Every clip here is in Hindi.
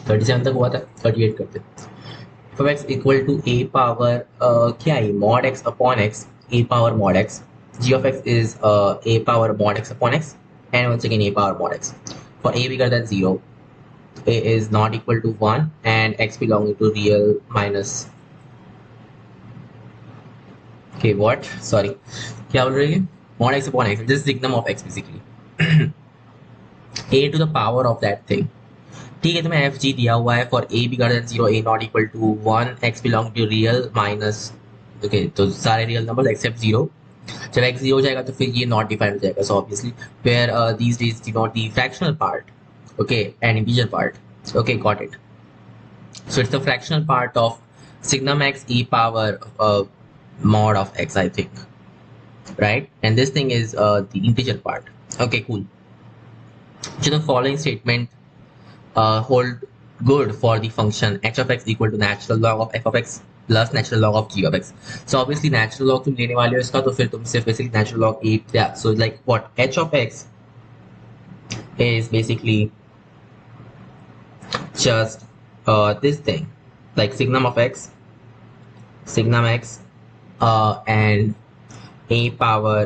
37 तक हुआ था, 38 करते। F x equal to a power क्या है, mod x upon x, a power mod x, g of x is a power mod x upon x, and once again a power mod x for a bigger than 0, a is not equal to 1 and x belonging to real minus, okay what, sorry, क्या बोल रही है, mod x upon x, this is signum of x basically, a to the power of that thing। ठीक है, तुम्हें एफ जी दिया हुआ है for a bigger than 0, a not equal to 1, x belong to real minus, okay तो सारे रियल नंबर्स एक्सेप्ट 0। जब एक्स 0 हो जाएगा तो फिर ये नॉट डिफाइंड हो जाएगा, so obviously where these days denote the fractional part, okay, and integer part, okay, got it, so it's the fractional part of signum x e power mod of x, I think, right, and this thing is the integer part, okay, cool, so the following statement hold good for the function h of x equal to natural log of f of x plus natural log of g of x। So obviously natural log तुम लेने वाले हो इसका, तो फिर तुम सिर्फ basically natural log 8, yeah, so like what h of x is basically just this thing, like signum x and a power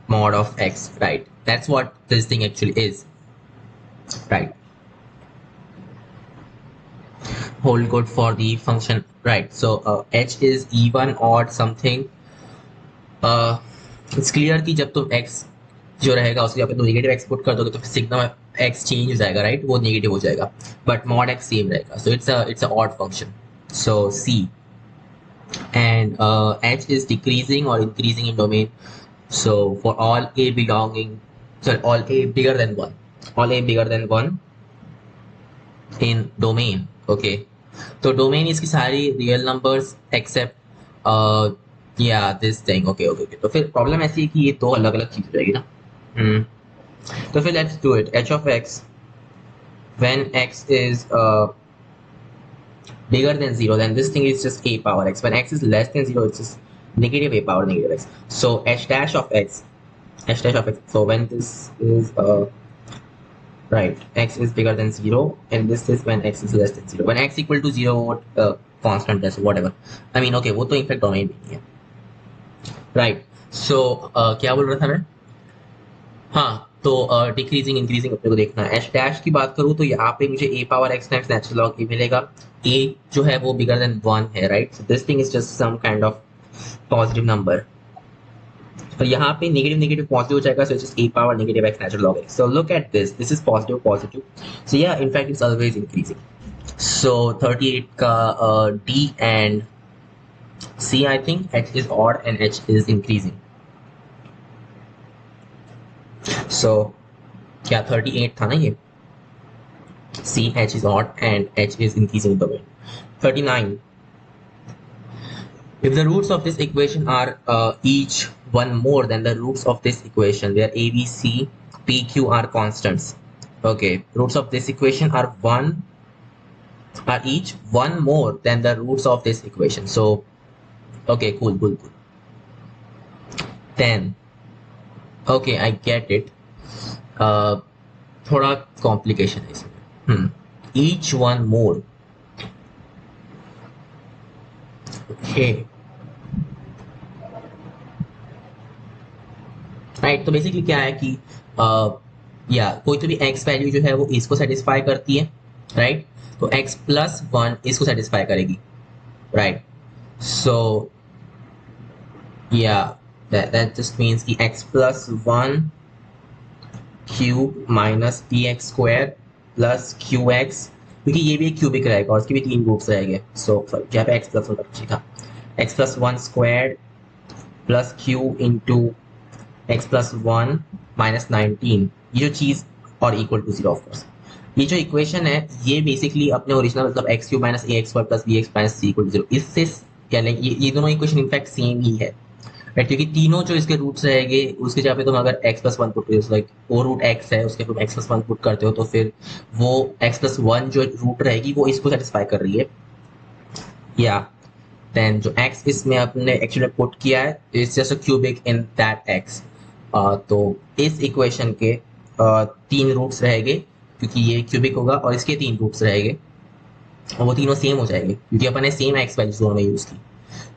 mod of x, right, that's what this thing actually is, right, hold good for the function, right, so h is even odd something, it's clear कि जब तुम x जो रहेगा उसके पे तुम नेगेटिव x पुट कर दोगे तो फिर सिग्मा x चेंज हो जाएगा, राइट, वो नेगेटिव हो जाएगा, बट मॉड x सेम रहेगा, so it's a odd function, so c and h is decreasing or increasing in domain, so for all a belonging, sorry, all a bigger than 1, all a bigger than 1 in domain, okay, तो डोमेन इसकी सारी रियल नंबर्स एक्सेप्ट या this thing, okay okay okay, तो फिर प्रॉब्लम ऐसी है कि ये दो अलग अलग चीज हो जाएगी ना। तो फिर let's do it, H of x when x is bigger than 0, then this thing is just a power x, when x is less than 0 it's just negative a power negative x, so h dash of x, so when this is right, x is bigger than 0, and this is when x is less than 0, when x equal to 0 what constant is whatever, I mean okay, वो तो इनफैक्ट डोमेन भी नहीं है, राइट, सो क्या बोल रहा था मैं, हाँ, तो डिक्रीजिंग इंक्रीजिंग अपने को देखना है। एच डैश की बात करूँ तो यहाँ पे मुझे a power x times natural log a मिलेगा, ए जो है वो बिगर देन 1 है, right, so this thing is just some kind of positive number, और यहाँ पे नेगेटिव नेगेटिव पॉजिटिव हो जाएगा, so it's just a power negative x natural log x, so look at this is positive positive, so yeah in fact it's always increasing, so 38 का D and C, I think H is odd and H is increasing, so क्या 38 था ना ये, C h is odd and h is increasing domain। 39, if the roots of this equation are each one more than the roots of this equation where a b c p q are constants, okay, roots of this equation are each one more than the roots of this equation, so okay, cool, then okay, I get it, थोड़ा कॉम्प्लिकेशन है इसमें, each one more, okay, right, तो बेसिकली क्या है कि या कोई तो भी x वैल्यू जो है वो इसको सेटिस्फाई करती है, राइट, तो x प्लस 1 इसको सेटिस्फाई करेगी, राइट, सो या that just means कि x plus 1 cube minus P x square plus Q x, क्योंकि ये भी एक क्यूबिक रहेगा और इसके भी 3 रूट्स रहेंगे, सो यहाँ पे एक्स प्लस होगा था, x plus 1 square plus Q into x plus 1 minus 19, ये जो चीज़ और इक्वल टू 0 ऑफकोर्स, ये जो इक्वेशन है ये बेसिकली अपने ओरिजिनल मतलब x cube minus a x square plus b x minus c equal to 0, इससे यानी ये दोनों इक्वेशन इनफैक्ट सेम ही है, राइट, क्योंकि तीनों जो इसके रूट्स रहेंगे उसके जगह पे तुम अगर x प्लस 1 पुट करो, लाइक वो रूट x है उसके तुम x प्लस 1 पुट करते हो तो फिर वो x प्लस 1 जो रूट रहेगी वो इसको सेटिस्फाई कर रही है, या देन जो x इसमें अपने एक्चुअली पुट किया है it's just a cubic in that x, तो इस इक्वेशन के 3 रूट्स रहेंगे क्योंकि ये क्यूबिक होगा और इसके 3 रूट्स रहेंगे, और वो तीनों सेम हो जाएंगे क्योंकि अपन ने सेम एक्स वैल्यूज दोनों में यूज की.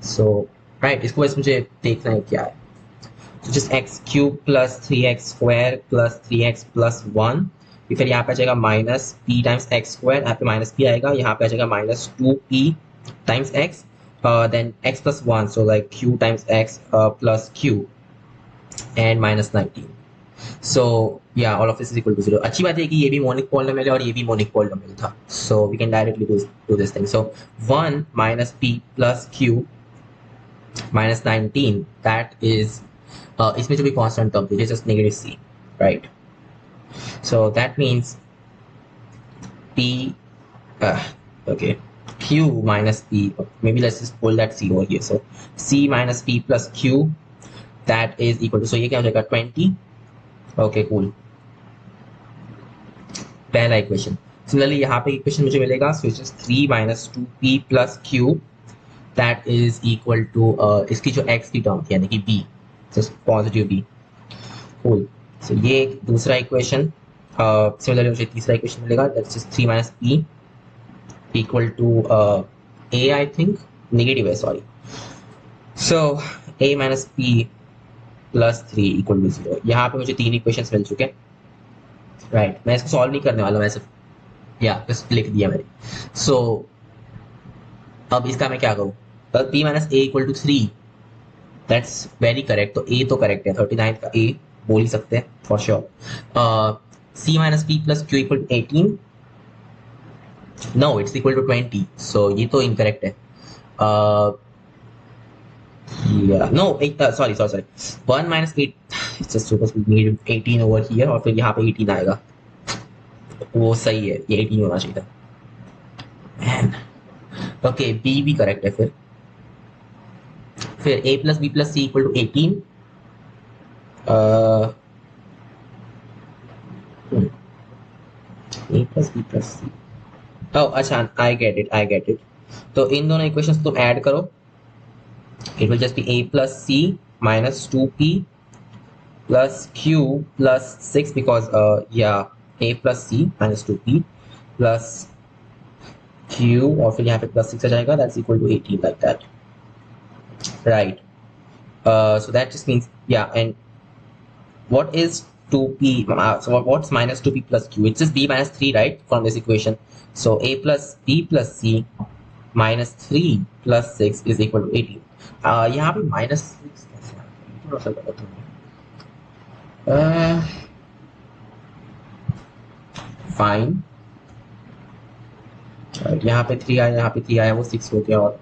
सो राइट, इसको बस मुझे देखना है क्या है. So just x cube plus 3x square plus 3x plus 1. फिर यहाँ पे आ जाएगा minus p times x square, यहाँ पे माइनस पी आएगा, यहाँ पे आ जाएगा minus 2p times x, then x plus 1, so like q times x plus q and minus 19. So yeah, all of this is equal to 0. अच्छी बात है कि ये भी मोनिक पॉलिनोमियल है और ये भी मोनिक पॉलिनोमियल था. So we can directly do this thing. So 1 minus p plus q minus 19, that is इसमें जो भी कांस्टेंट टर्म थी just negative c, right. So that means p, okay, q minus p, maybe let's just pull that c over here. So c minus p plus q, that is equal to, so ये क्या हो जाएगा 20. ओके कूल, पहला इक्वेशन. सिमिलरली यहाँ पे इक्वेशन मुझे मिलेगा, सो it's just 3 minus 2p plus q, that is equal to इसकी जो x की टर्म थी यानी कि b, just positive b. Cool. So ये एक दूसरा इक्वेशन. सिमिलरली मुझे तीसरा इक्वेशन मिलेगा, that's just 3 minus p equal to a, I think negative है, sorry. So a minus p plus 3 equal to 0. यहाँ पे मुझे तीन इक्वेशंस मिल चुके हैं, राइट. मैं इसको सॉल्व नहीं करने वाला, मैं सिर्फ या बस लिख दिया मैंने. सो अब इसका मैं क्या करूँ. p minus a equal to 3, that's very correct. तो a तो करेक्ट है, 39 का a बोल ही सकते हैं for sure. c minus p plus q equal to 18, no it's equal to 20, so ये तो इनकरेक्ट है. No sorry sorry sorry, 1 minus 8, it's just supposed to be 18 over here, और फिर यहाँ पे 18 आएगा, वो सही है, ये 18 होना चाहिए था. ओके, b भी करेक्ट है. फिर a plus B plus C equal to 18. a plus B plus C, oh अच्छा, आई गेट इट. तो इन दोनों इक्वेशंस तुम ऐड करो, it will just be a plus c minus 2p plus q plus 6, because yeah, a plus c minus 2p plus q, और फिर यहाँ पे plus 6 आ जाएगा, that's equal to 18, like that, right. So that just means, yeah, and what is 2p, so what's minus 2p plus q? It's just b minus 3, right, from this equation. So a plus b plus c minus 3 plus 6 is equal to 18. यहाँ पे माइनस 6 कैसे आ गया, थोड़ा सा गलत हो गया. फाइन, यहाँ पे 3 आया, यहाँ पे 3 आया, वो 6 हो गया, और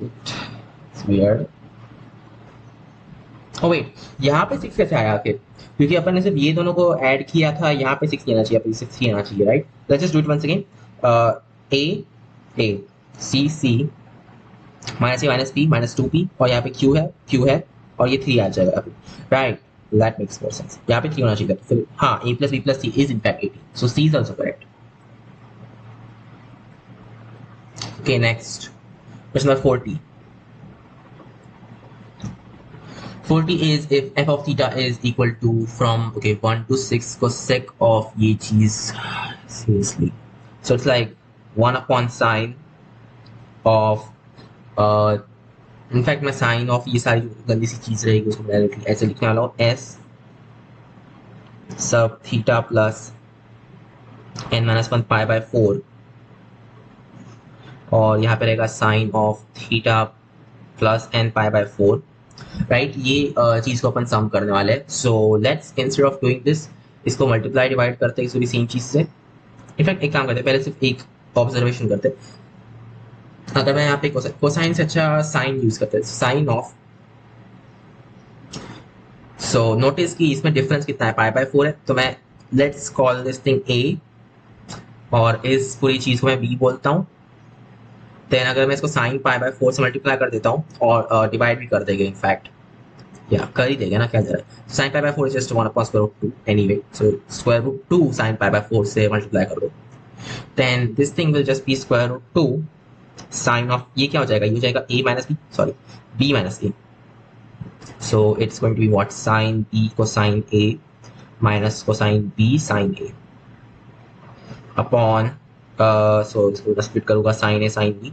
इट्स वियर्ड. ओ वेट, यहाँ पे 6 कैसे आया आखिर, क्योंकि अपन ने सिर्फ ये दोनों को ऐड किया था. यहाँ पे 6 लेना चाहिए, 6 लेना चाहिए, right. Let's just do it once again. A c c minus a minus p minus 2p, और यहाँ पे q है, और ये 3 आ जाएगा, right. That makes more sense. यहाँ पे 3 होना चाहिए. फिर हाँ, a plus B plus c is in fact 18, so c is also correct. Okay, next question number 40. 40 is if f of theta is equal to from 1 to 6 cosec of ये चीज, seriously, so it's like 1 upon sine of in fact मैं साइन ऑफ ये सारी गंदी सी चीज रहेगी उसको डायरेक्टली ऐसे लिखने वाला हूँ, s sub theta plus N minus 1 pi by 4, और यहाँ पे रहेगा sine of theta plus N pi by 4, right. ये चीज को अपन सम करने वाले हैं. So let's instead of doing this, इसको मल्टीप्लाई डिवाइड करते हैं इसको भी सेम चीज से. इनफैक्ट एक काम करते हैं, पहले सिर्फ एक ऑब्जर्वेशन करते हैं. अगर मैं यहाँ पे कोसाइन से अच्छा साइन यूज करते हैं, साइन ऑफ, सो नोटिस कि इसमें डिफरेंस कितना है, पाई बाय 4 है, तो मैं लेट्स कॉल दिस थिंग ए, और इस पूरी चीज को मैं बी बोलता हूँ. देन अगर मैं इसको साइन पाई बाय 4 से मल्टीप्लाई कर देता हूँ, और डिवाइड भी कर देंगे, इनफैक्ट या कर ही देगा ना, क्या जा रहा है. Sine pi by 4 is just 1 upon square root 2 anyway, so square root 2 sine pi by 4 से मल्टीप्लाई कर दो, then this thing will just be square root 2 sine of, ये क्या हो जाएगा, ये हो जाएगा a minus b, sorry b minus a, so it's going to be what, sine b cosine a minus cosine b sine a upon सो इसको स्प्लिट करूंगा sine A sine B,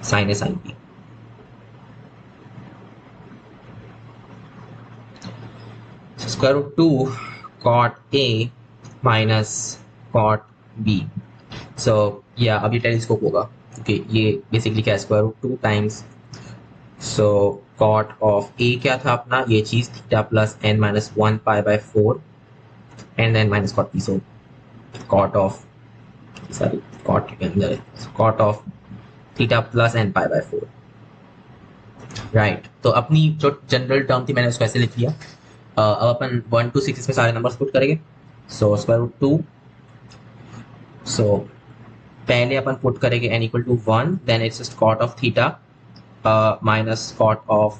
sine A sine B. Square root two cot A minus cot B. So yeah अभी टेलीस्कोप होगा क्योंकि ये बेसिकली क्या है, square root two times, so cot of A क्या था अपना, ये चीज theta plus N minus one pi by four and then minus cot B. So cot of, sorry cot के अंदर cot of theta plus N pi by four, right. तो अपनी जो जनरल टर्म थी मैंने उसको ऐसे लिख लिया। अब अपन 1 to 6 इसमें सारे नंबर्स पुट करेंगे। So square root two, so पहले अपन पुट करेंगे n equal to 1, then it's just cot of theta minus cot of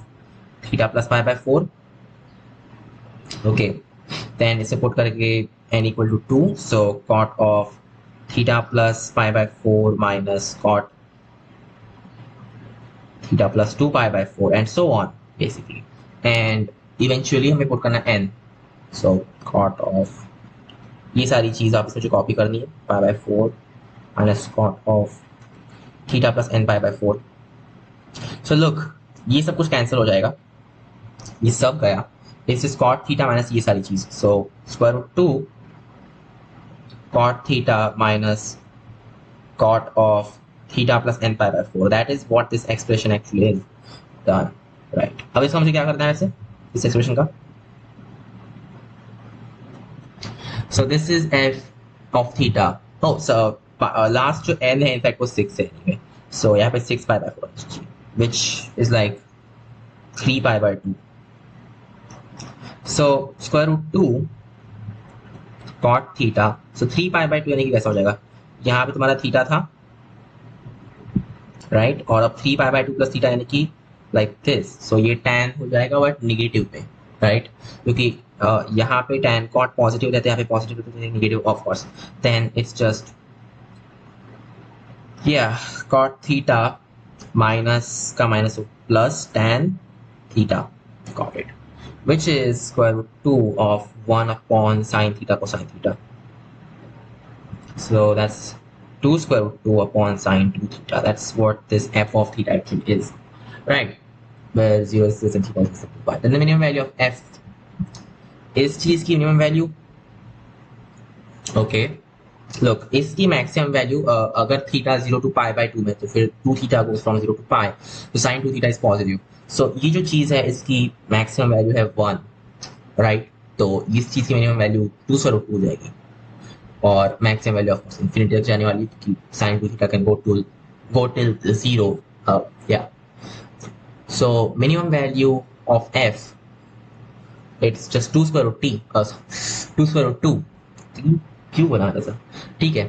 theta plus pi by four. Okay, then इसे पुट करेंगे n equal to 2, so cot of theta plus pi by four minus cot theta plus 2 pi by four and so on basically. And eventually हमें पुट करना n, सो कॉट ऑफ ये सारी चीज आप इसमें जो कॉपी करनी है, pi by four minus cot of theta plus N pi by four. So look, ये सब कुछ कैंसिल हो जाएगा, ये सब गया, this is cot theta minus ये सारी चीज, so square root two cot theta minus cot of theta plus N pi by four, that is what this expression actually is done, right. अब इसका मुझे क्या करना है वैसे इस एक्सप्रेशन का, so this is f of theta, oh so last जो n है इनफैक्ट वो 6 है anyway, so यहाँ पे 6 पाई by 4 which is like 3 pi by 2, so square root 2 cot theta, so 3 pi by 2 यानी कि वैसा हो जाएगा, यहाँ पे तुम्हारा थीटा था राइट, और अब 3 पाई बाय 2 प्लस थीटा यानी कि लाइक दिस, सो ये tan हो जाएगा बट निगेटिव में, राइट, क्योंकि यहाँ पे tan cot पॉजिटिव रहते हैं, यहाँ पे पॉजिटिव रहते हैं, negative of course, then it's just cot theta minus का minus plus tan theta, got it, which is square root 2 of 1 upon sin theta cosine theta, so that's 2 square root 2 upon sin 2 theta, that's what this f of theta actually is, right, where 0 is less than theta is less than 2pi, then the minimum value of f इस चीज की मिनिमम वैल्यू, ओके लुक, इसकी मैक्सिमम वैल्यू अगर थीटा 0 to पाई बाय 2 में, तो फिर 2 थीटा गोज फ्रॉम 0 to पाई, तो साइन 2 थीटा इज पॉजिटिव, सो ये जो चीज है इसकी मैक्सिमम वैल्यू है 1, राइट, तो इस चीज की मिनिमम वैल्यू 2 स्क्वायर रूट 2 हो जाएगी, और maximum value of course infinity तक जाने वाली, क्योंकि sine 2 theta can go till 0, या so minimum value of f, it's just 2 square root t, 2 square root 2, क्यों बना था सर, ठीक है,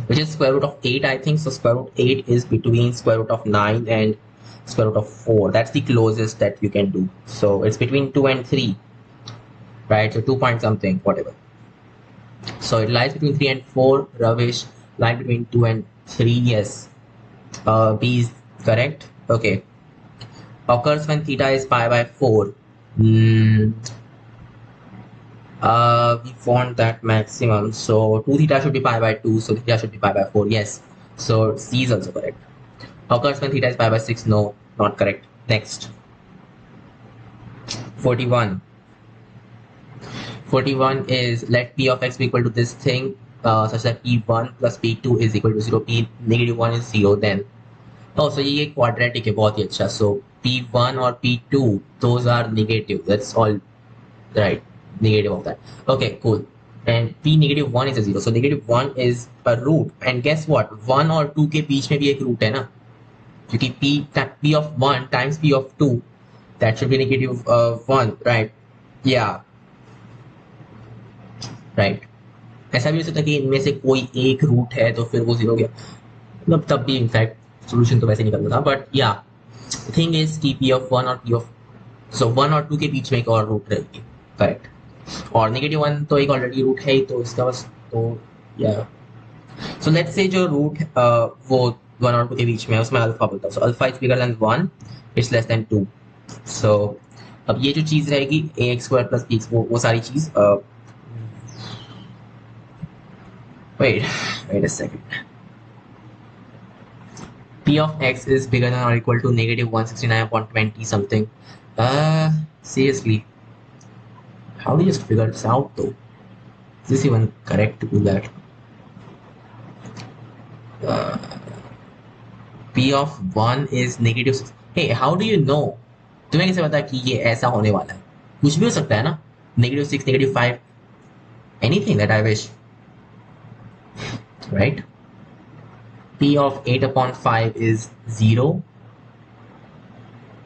which is square root of 8 I think, so square root 8 is between square root of 9 and square root of 4, that's the closest that you can do, so it's between 2 and 3, right, so 2 point something whatever, so it lies between 3 and 4, Ravish lie between 2 and 3, yes, B is correct, okay, occurs when theta is pi by 4. We want that maximum, so 2 theta should be pi by 2, so theta should be pi by 4, yes, so C is also correct. Occurs when theta is pi by 6, no, not correct. Next, 41 is let p of x be equal to this thing, such that p1 plus p2 is equal to 0, p negative 1 is 0, then oh so ये quadratic है, बहुत ही अच्छा, so p1 और p2 those are negative, that's all right, negative of that, okay cool, and p negative 1 is a 0, so negative 1 is a root, and guess what, 1 और 2 के बीच में भी एक root है ना, क्योंकि p of 1 times p of 2, that should be negative 1, right, yeah right, ऐसा भी हो सकता है कि इनमें से कोई एक रूट है तो फिर वो 0 हो गया, मतलब तब भी इनफैक्ट सोल्यूशन तो वैसे निकलता था, बट या थिंग इज की पी ऑफ 1 और पी ऑफ, सो 1 और 2 के बीच में एक और रूट रहेगी, करेक्ट, और नेगेटिव 1 तो एक ऑलरेडी रूट है ही, तो इसका बस तो या सो लेट्स से जो रूट वो 1 और 2 के बीच में है उसमें अल्फा बोलता है, so alpha is bigger than 1, it's less than 2, सो अब ये जो चीज रहेगी ax स्क्वायर प्लस bx, वो सारी चीज wait a second. P of x is bigger than or equal to negative 169 upon 20 something. Seriously, how do you just figure this out though? Is this even correct to do that? Uh, P of 1 is negative. Hey, how do you know? तुम्हें कैसे पता कि ये ऐसा होने वाला है? कुछ भी हो सकता है ना, -6, -5, anything that I wish, right? P of 8 upon 5 is 0.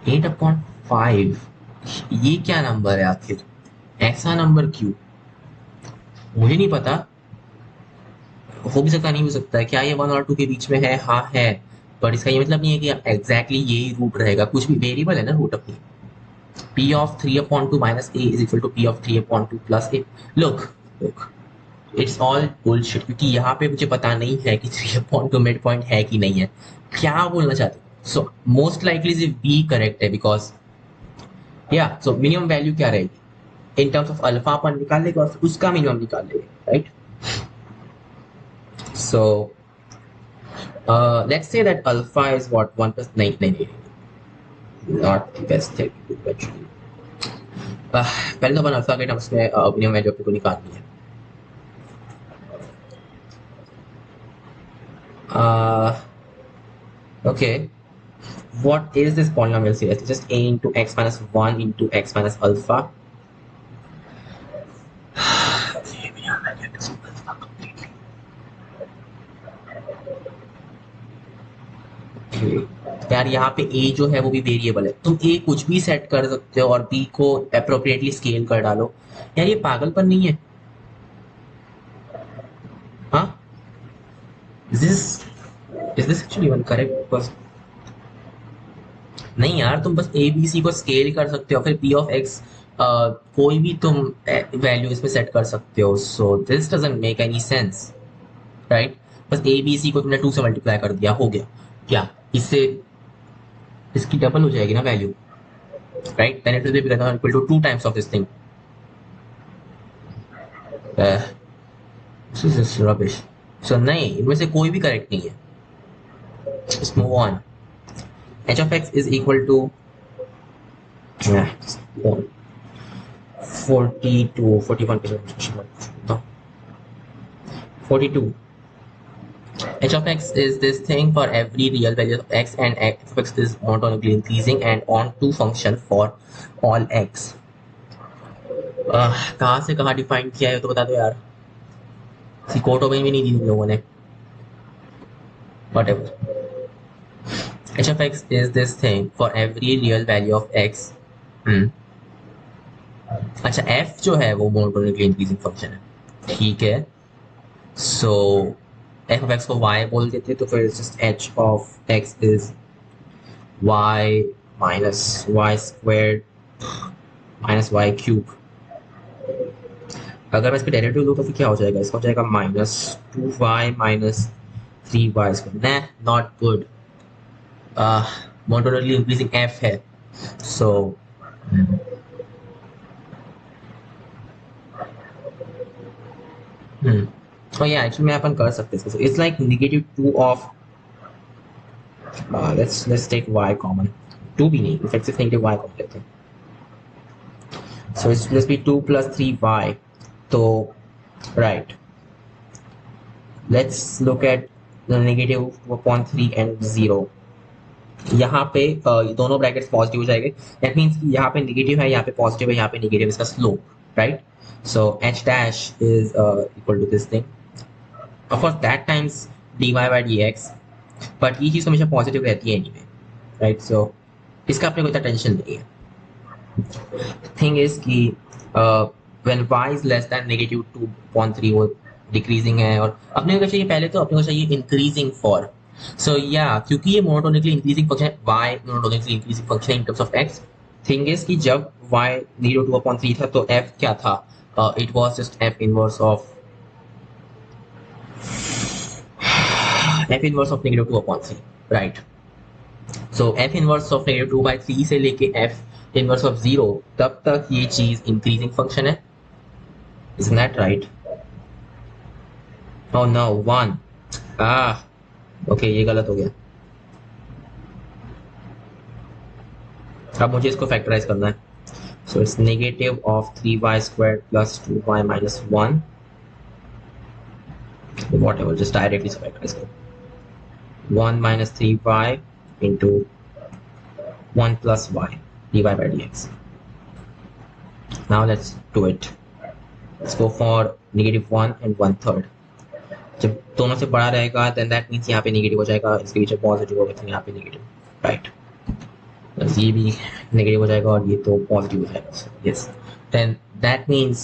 8 upon 5, ये क्या नंबर है आखिर? ऐसा नंबर क्यों? मुझे नहीं पता, हो भी सकता नहीं हो सकता है। क्या ये 1 और 2 के बीच में है? हाँ है, पर इसका ये मतलब नहीं है कि एग्जैक्टली यही रूट रहेगा, कुछ भी वेरिएबल है ना रूट अपनी। P of 3 upon 2 minus a is equal to P of 3 upon 2 plus a. Look, it's all bullshit, क्योंकि यहाँ पे मुझे पता नहीं है कि 3 upon 2 मिड पॉइंट है कि नहीं है। क्या बोलना चाहते हो? सो मोस्ट लाइकली से बी करेक्ट है, बिकॉज सो मिनिमम वैल्यू क्या रहेगी इन टर्म्स ऑफ अल्फा, अपन निकाल लेंगे और फिर उसका मिनिमम निकाल लेंगे, right? So let's say that alpha is what 1 plus नहीं, not the best thing actually. पहले तो अपन अल्फा के टर्म्स में मिनिमम वैल्यू अपने को निकालनी है। Okay, what is this polynomial series? It's just a into x minus 1 into x minus alpha. यार यहाँ पे a जो है वो भी वेरिएबल है, तुम a कुछ भी सेट कर सकते हो और b को अप्रोप्रिएटली स्केल कर डालो। यार ये पागलपन नहीं है? हाँ, is this actually even correct? Because नहीं यार, तुम बस ए बी सी को स्केल कर सकते हो, फिर पी ऑफ एक्स कोई भी तुम वैल्यू इसमें सेट कर सकते हो। So this doesn't make any sense, right? बस ए बी सी को तुमने 2 से मल्टीप्लाई कर दिया, हो गया। क्या इससे इसकी डबल हो जाएगी ना value, right? Then it will be greater than equal to 2 times of this thing. This is just rubbish. So नहीं, इनमें से कोई भी करेक्ट नहीं है। Let's move on. H of x is equal to 42, 41%. 42. H of x is this thing for every real value of x, and f of x is monotonically increasing and onto function for all x. कहाँ से कहाँ डिफाइन किया है तो बता दो यार, कोटो में भी नहीं दी इन लोगों ने। Whatever. H of x is this thing for every real value of x. अच्छा, f जो है वो मोनोटोनिकली इंक्रीजिंग फंक्शन है, ठीक है? सो f of x को y बोल देते तो फिर just h of x is y minus y squared minus y cube। अगर मैं इसका डेरिवेटिव लूँ तो फिर क्या हो जाएगा? इसका हो जाएगा -2y minus 3y squared। nah, not good. Monotonically increasing f है, सो तो yeah, एक्चुअली मैं अपन कर सकते हैं। It's like -2 of let's take y common, 2 भी नहीं, इनफैक्ट सिर्फ नेगेटिव y कॉमन लेते हैं। सो it's just be 2 plus 3y। तो right, let's look at -2/3 and 0। यहाँ पे दोनों ब्रैकेट्स पॉजिटिव हो जाएंगे, दैट मीन्स कि यहाँ पे नेगेटिव है, यहाँ पे पॉजिटिव है, यहाँ पे नेगेटिव, इसका slope, right? So h dash is equal to this thing, of course that times dy by dx, but ये चीज़ हमेशा पॉजिटिव रहती है एनीवे, राइट? सो इसका अपने को इतना टेंशन नहीं है। थिंग इज कि when y is less than -2/3 वो डिक्रीजिंग है, और अपने को चाहिए पहले तो अपने को चाहिए इंक्रीजिंग फॉर। सो या क्योंकि ये मोनोटोनिकली इंक्रीजिंग फंक्शन है, y monotonically increasing function in terms of x। Thing is कि जब y 0/2/3 था तो f क्या था? It was just f inverse of -2/3, right? So f inverse of -2/3 से लेके f इनवर्स ऑफ 0 तब तक ये चीज इंक्रीजिंग फंक्शन है, isn't that right? Oh no 1 okay ये गलत हो गया. अब मुझे इसको फैक्टराइज करना है. So it's negative of 3y² plus 2y minus 1 whatever just directly factorise करो. 1 minus 3y into 1 plus y dy by dx. Now let's do it. Let's go for -1 and 1/3. जब दोनों से बड़ा रहेगा then that means यहाँ पे नेगेटिव हो जाएगा, इसके पीछे पॉजिटिव होगा तो यहाँ पे नेगेटिव, राइट. बस ये भी नेगेटिव हो जाएगा और ये तो पॉजिटिव हो जाएगा. Yes, then that means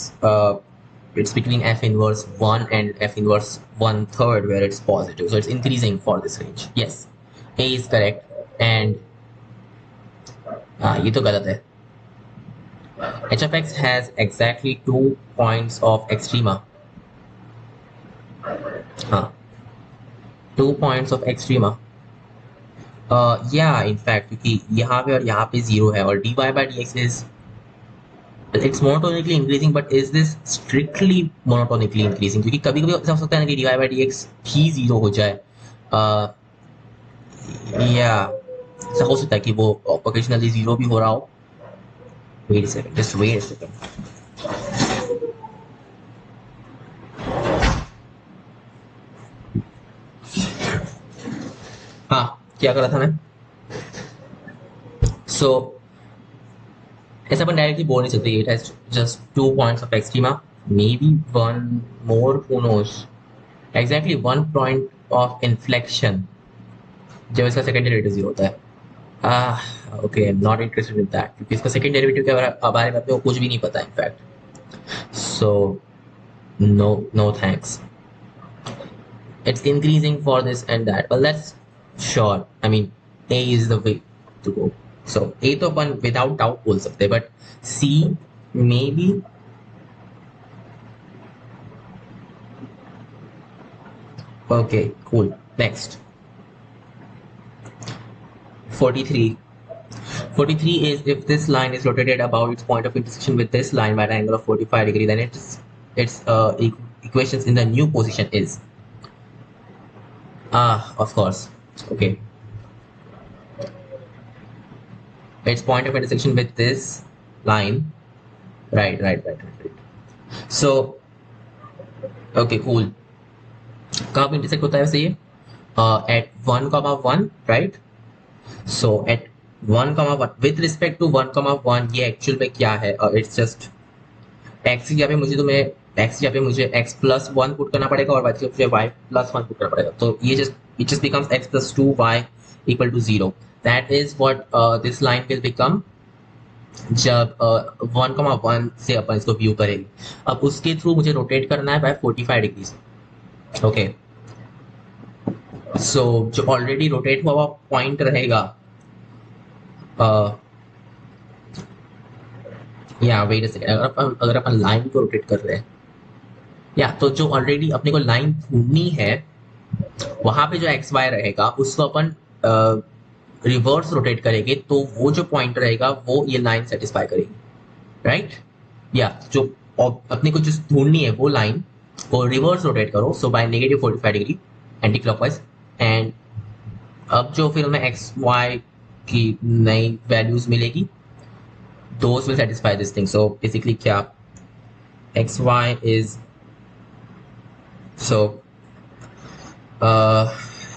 it's between f inverse 1 and f inverse 1/3 where it's positive, so it's increasing for this range. Yes, a is correct and ये तो गलत है. h of x has exactly 2 points of extrema. हाँ, 2 points of extrema. Yeah, in fact, क्योंकि यहाँ पे और यहाँ पे 0 है और dy by dx is it's monotonically increasing, but is this strictly monotonically increasing? क्योंकि कभी कभी ऐसा हो सकता है ना कि dy by dx ही 0 हो जाए. या ऐसा हो सकता है कि वो occasionally 0 भी हो रहा हो. Wait a second, just wait a second. हाँ, क्या कर रहा था मैं? So ऐसा अपन डायरेक्टली बोल नहीं सकते. It has just 2 points of extrema, may be 1 more, who nose. Exactly 1 point of inflection जब इसका सेकंड डेरिवेटिव 0 होता है. Okay, I am not interested in that क्योंकि इसका सेकंड डेरिवेटिव के बारे में अपने को कुछ भी नहीं पता in fact. So no thanks. It's increasing for this and that. Well, that's sure. I mean, A is the way to go. So A तो अपन without doubt बोल सकते हैं, but C maybe. Okay, cool. Next. 43. 43 is if this line is rotated about its point of intersection with this line by an angle of 45 degree, then its equations in the new position is. Of course. Okay. Its point of intersection with this line. Right. So, okay, cool. कहाँ पे इंटरसेक्ट होता है वैसे ये? At 1, 1, right? So at 1, 1 with respect to 1, 1 ये एक्चुअल में क्या है? It's just x यहाँ पे मुझे x plus 1 पुट करना पड़ेगा और y की मुझे y plus 1 पुट करना पड़ेगा. तो ये it just becomes x plus 2y equal to 0. That is what this line will become जब 1, 1 से अपन इसको व्यू करेंगे. अब उसके थ्रू मुझे रोटेट करना है बाय 45 डिग्री से. ओके, सो जो ऑलरेडी रोटेट हुआ पॉइंट रहेगा, या वेट अ सेकंड, अगर अपन लाइन को रोटेट कर रहे हैं, या तो जो ऑलरेडी अपने को लाइन ढूंढनी है वहां पे जो एक्स वाई रहेगा उसको अपन रिवर्स रोटेट करेंगे तो वो जो पॉइंट रहेगा वो ये लाइन सेटिस्फाई करेगी, राइट? या जो अपने को जो ढूंढनी है वो लाइन को रिवर्स रोटेट करो, so by -45 degree anti clockwise. And अब जो फिर हमें एक्स वाई की नई वैल्यूज मिलेगी, those will satisfy this thing. So basically क्या X Y is, so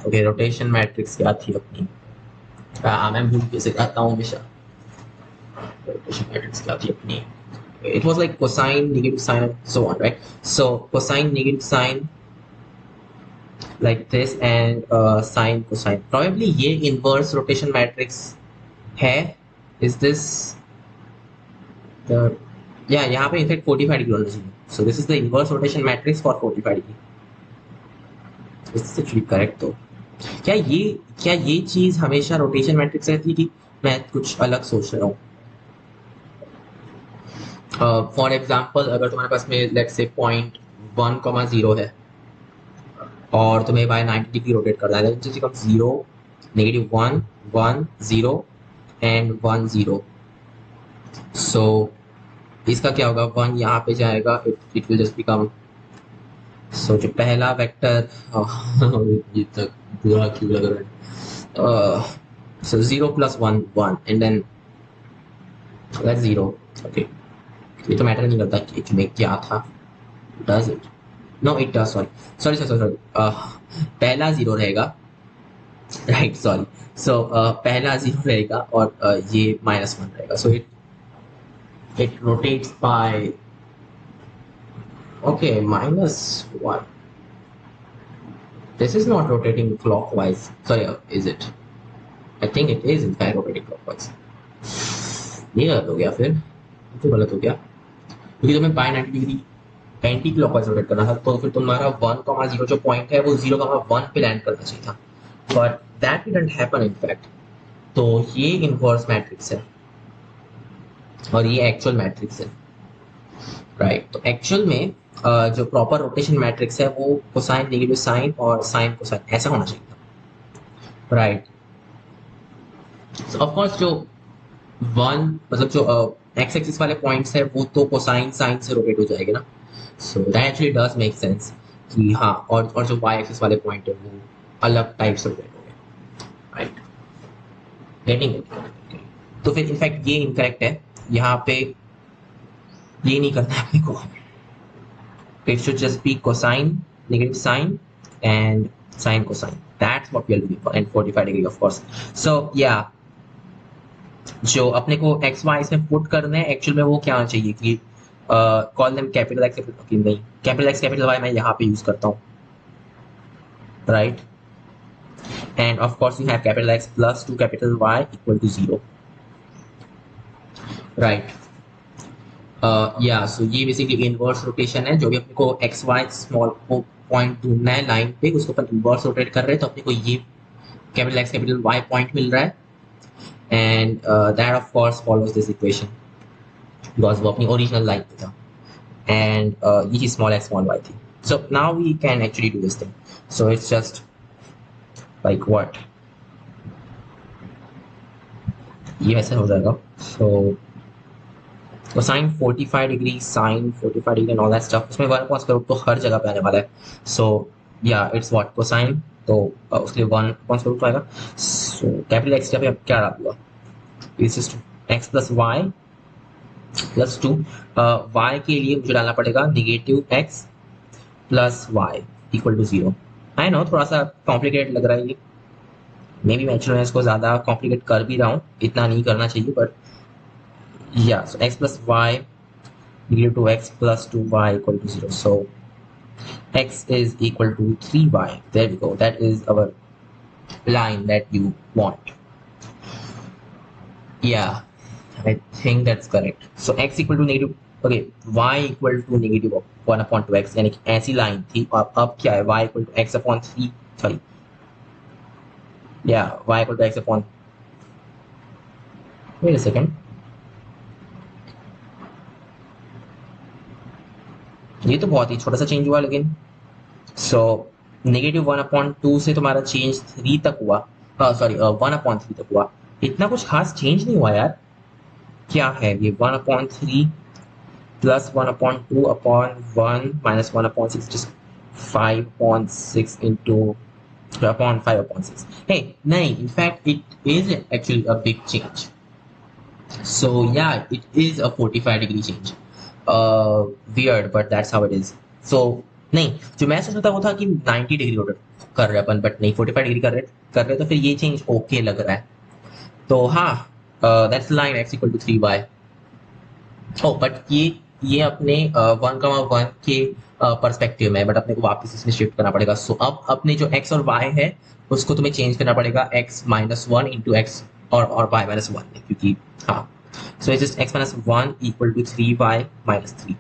okay, rotation matrix क्या थी अपनी? मैं भूल कैसे आता हूँ हमेशा. रोटेशन मैट्रिक्स क्या थी अपनी? It was like cosine, negative sign, and so on, right? So cosine, negative sign, like this, and sine, cosine. Probably ये inverse rotation matrix है. Is this the? Yeah, यहाँ पे in fact 45 degree होना चाहिए. So this is the inverse rotation matrix for 45 degree. This is actually correct though. क्या ये चीज हमेशा रोटेशन मैट्रिक्स रहती थी? मैं कुछ अलग सोच रहा हूँ. फॉर एग्जाम्पल, अगर तुम्हारे पास में लेट्स से पॉइंट 1, 0 है और तुम्हें बाय 90 डिग्री रोटेट करना है, जैसे कम 0, -1, 1, 0 एंड 1, 0. सो इसका क्या होगा? 1 यहाँ पे जाएगा, it will just become so जो पहला वेक्टर ये तक बुरा क्यों लग रहा है? So 0 + 1 1 and then that's 0. Okay, ये तो मैटर नहीं करता कि इसमें क्या था. Does it? No it does. Sorry sorry sorry sorry. पहला 0 रहेगा, राइट. सॉरी. सो पहला 0 रहेगा और ये -1 रहेगा. So it rotates by, okay, -1. This is not rotating clockwise. Sorry, is it? I think it is in fact rotating clockwise. ये गलत हो गया फिर. तो गलत हो गया क्योंकि तुम्हें by 90 degree anti clockwise rotate करना था, तो फिर तुम्हारा 1,0 जो पॉइंट है वो 0,1 पे लैंड करना चाहिए था. But that didn't happen in fact. तो ये इनवर्स मैट्रिक्स है और ये एक्चुअल मैट्रिक्स है, राइट. तो एक्चुअल में जो प्रॉपर रोटेशन मैट्रिक्स है वो कोसाइन नेगेटिव साइन और साइन कोसाइन ऐसा होना चाहिए था, राइट. सो ऑफ कोर्स जो वन मतलब जो एक्स एक्सिस वाले पॉइंट्स है वो तो कोसाइन साइन से रोटेट हो जाएंगे ना. So that actually does make sense कि हाँ, और जो वाई एक्सिस वाले पॉइंट है वो अलग टाइप से रोटेट हो गए, राइट. Getting it? तो फिर इनफैक्ट ये इनकरेक्ट है. यहाँ पे ये नहीं करना है अपने को. It should just be cosine, negative sine, and sine cosine. That's what we are looking for, and 45 degree, of course. So yeah, जो अपने को एक्स वाई इसमें पुट करने हैं एक्चुअल में वो क्या होना चाहिए कि कॉल देम कैपिटल एक्स नहीं, कैपिटल एक्स कैपिटल वाई मैं यहाँ पे यूज करता हूँ, right. And of course you have capital X plus 2 capital Y equal to 0, right. या सो ये बेसिकली इनवर्स रोटेशन है. जो भी अपने को एक्स वाई स्मॉल पॉइंट ढूंढना है लाइन पे, उसको अपन इनवर्स रोटेट कर रहे हैं, तो अपने को ये capital X capital Y point मिल रहा है. And that of course follows this equation because वो अपनी ओरिजिनल लाइन पे था. एंड ये स्मॉल एक्स स्मॉल वाई थी. So now we can actually do this thing. So it's just like what, ये वैसे हो जाएगा. So cosine 45 degree, sin 45 degree and all that stuff, उसमें 1 कॉस करो तो हर जगह पे आने वाला है. सो या इट्स व्हाट कोसाइन, तो उसके लिए 1 कॉस करो तो आएगा. सो कैपिटल एक्स पे क्या डाल दूंगा, it's just x plus y plus 2. y के लिए मुझे डालना पड़ेगा negative x plus y equal to 0. I know थोड़ा सा कॉम्प्लिकेटेड लग रहा है ये, मे बी मैं एक्चुअली इसको ज़्यादा कॉम्प्लिकेट कर भी रहा हूँ, इतना नहीं करना चाहिए. But yeah, so x plus y equal to x plus 2y equal to 0. So x is equal to 3y. There we go. That is our line that you want. Yeah, I think that's correct. So x equal to negative, okay, y equal to negative 1 upon 2x, यानी कि ऐसी लाइन थी. अब क्या है, y equal to x upon 3, sorry, yeah, y equal to x upon, wait a second, ये तो बहुत ही छोटा सा चेंज हुआ लेकिन. सो नेगेटिव 1/2 से तुम्हारा चेंज 3 तक हुआ, सॉरी 1/3 तक हुआ. इतना कुछ खास चेंज नहीं हुआ यार. क्या है ये 1/3 plus 1/2 upon 1 minus 1/6, just 5/6 into upon 5/6. हे नहीं, in fact it is actually a big change. So yeah it is a 45 degree change. weird but that's how it is. So नहीं, जो मैं सोच रहा था वो था कि 90 डिग्री रोटेट कर रहे अपन, बट नहीं 45 डिग्री कर रहे तो फिर ये चेंज ओके लग रहा है. तो हाँ, that's line x equal to 3y. Oh but ये अपने 1,1 के पर्सपेक्टिव में, बट अपने को वापस इसमें शिफ्ट करना पड़ेगा. सो अब अपने जो x और y है उसको तुम्हें चेंज करना पड़ेगा x माइनस 1 इंटू एक्स और y माइनस 1 में, क्योंकि हाँ. So it's just x minus 1 equal to 3y minus 3.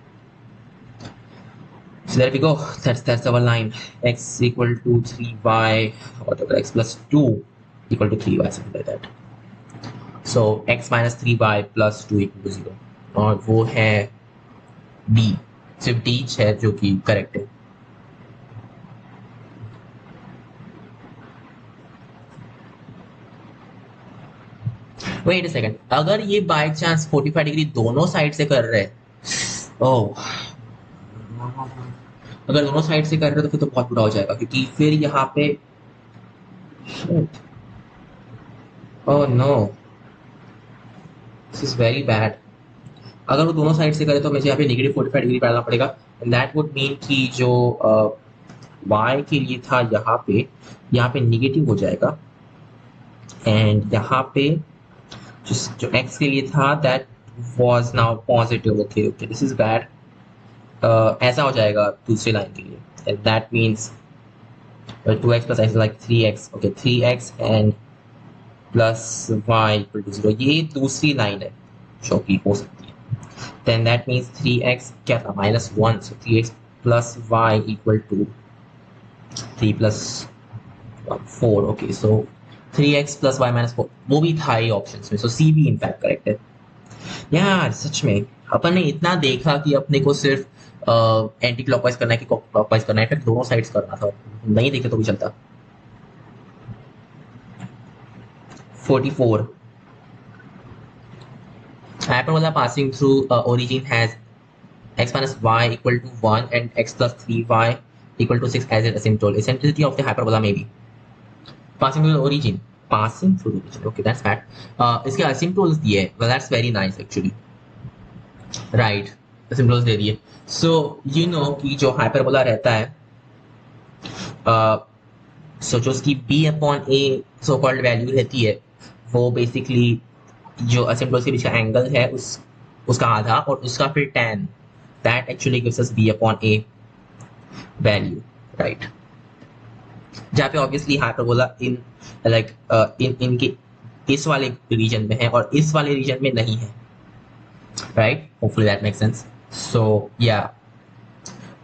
So there we go. That's our line. X equal to 3y, whatever, x plus 2 equal to 3y, something like that. So x minus 3y plus 2 equal to 0. और वो है D. सिर्फ D है जो कि करेक्ट है. वेट अ सेकंड, अगर ये बाय चांस 45 डिग्री दोनों साइड से कर रहे हैं, ओह अगर दोनों साइड से कर रहे हो तो फिर तो बहुत बुरा हो जाएगा, क्योंकि फिर यहाँ पे oh no, this is very bad. अगर वो दोनों साइड से करे तो मुझे यहाँ पे -45 डिग्री डालना पड़ेगा, एंड दैट वुड मीन कि जो y के लिए था यहाँ पे निगेटिव हो जाएगा, एंड यहाँ पे जो x के लिए था that was now positive. Okay okay, this is bad. ऐसा हो जाएगा दूसरी लाइन के लिए, and that means 2x plus x is like 3x, okay 3x and plus y equal to 0, ये दूसरी लाइन है जो कि हो सकती है। then that means 3x क्या था, -1, so 3x plus y equal to 3 plus 1 4, okay so 3x plus y minus 4 वो भी था ही ऑप्शंस में, so C भी इनफैक्ट करेक्ट है। यार सच में अपन ने इतना देखा कि अपने को सिर्फ एंटी क्लॉकवाइज करना है कि क्लॉकवाइज करना है, फिर दोनों साइड्स करना था, नहीं देखे तो भी चलता। 44 hyperbola passing through origin has x minus y equal to 1 and x plus 3y equal to 6 as its asymptote. Eccentricity of the hyperbola may be passing through the origin. Passing through the origin. Okay, that's bad. इसके asymptotes दिए हैं. Well, that's very nice actually. Right. Asymptotes दे दिए. So you know कि जो hyperbola रहता है, so जो उसकी b upon a so called value रहती है, वो basically जो asymptotes के बीच का एंगल है उसका आधा और उसका फिर tan, that actually gives us b upon a value, right? जहाँ पे ऑब्वियसली हाइपरबोला इन लाइक इनके इस वाले रीजन में है और इस वाले रीजन में नहीं है, right? Hopefully that makes sense. So yeah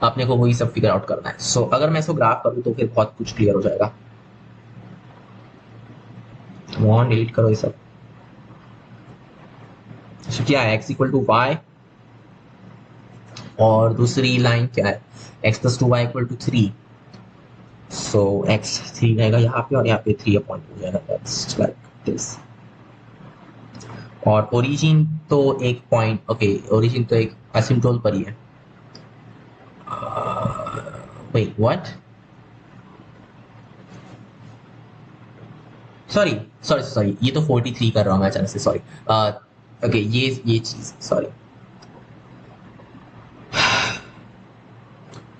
अपने को वही सब फिगर आउट करना है। सो अगर मैं इसको ग्राफ करूँ तो फिर बहुत कुछ क्लियर हो जाएगा। वन डिलीट करो ये सब। so, क्या है x इक्वल टू वाई और दूसरी लाइन क्या है x plus 2y equal to 3। So x 3 रहेगा यहाँ पे और यहाँ पे 3 अपॉइंट हो जाएगा, दैट्स लाइक दिस। और ओरिजिन तो एक पॉइंट, ओके ओरिजिन तो एक असिम्प्टोल पर ही है। Wait what, sorry sorry sorry, ये तो 43 कर रहा हूँ मैं अचानक से, सॉरी। ओके ये चीज सॉरी,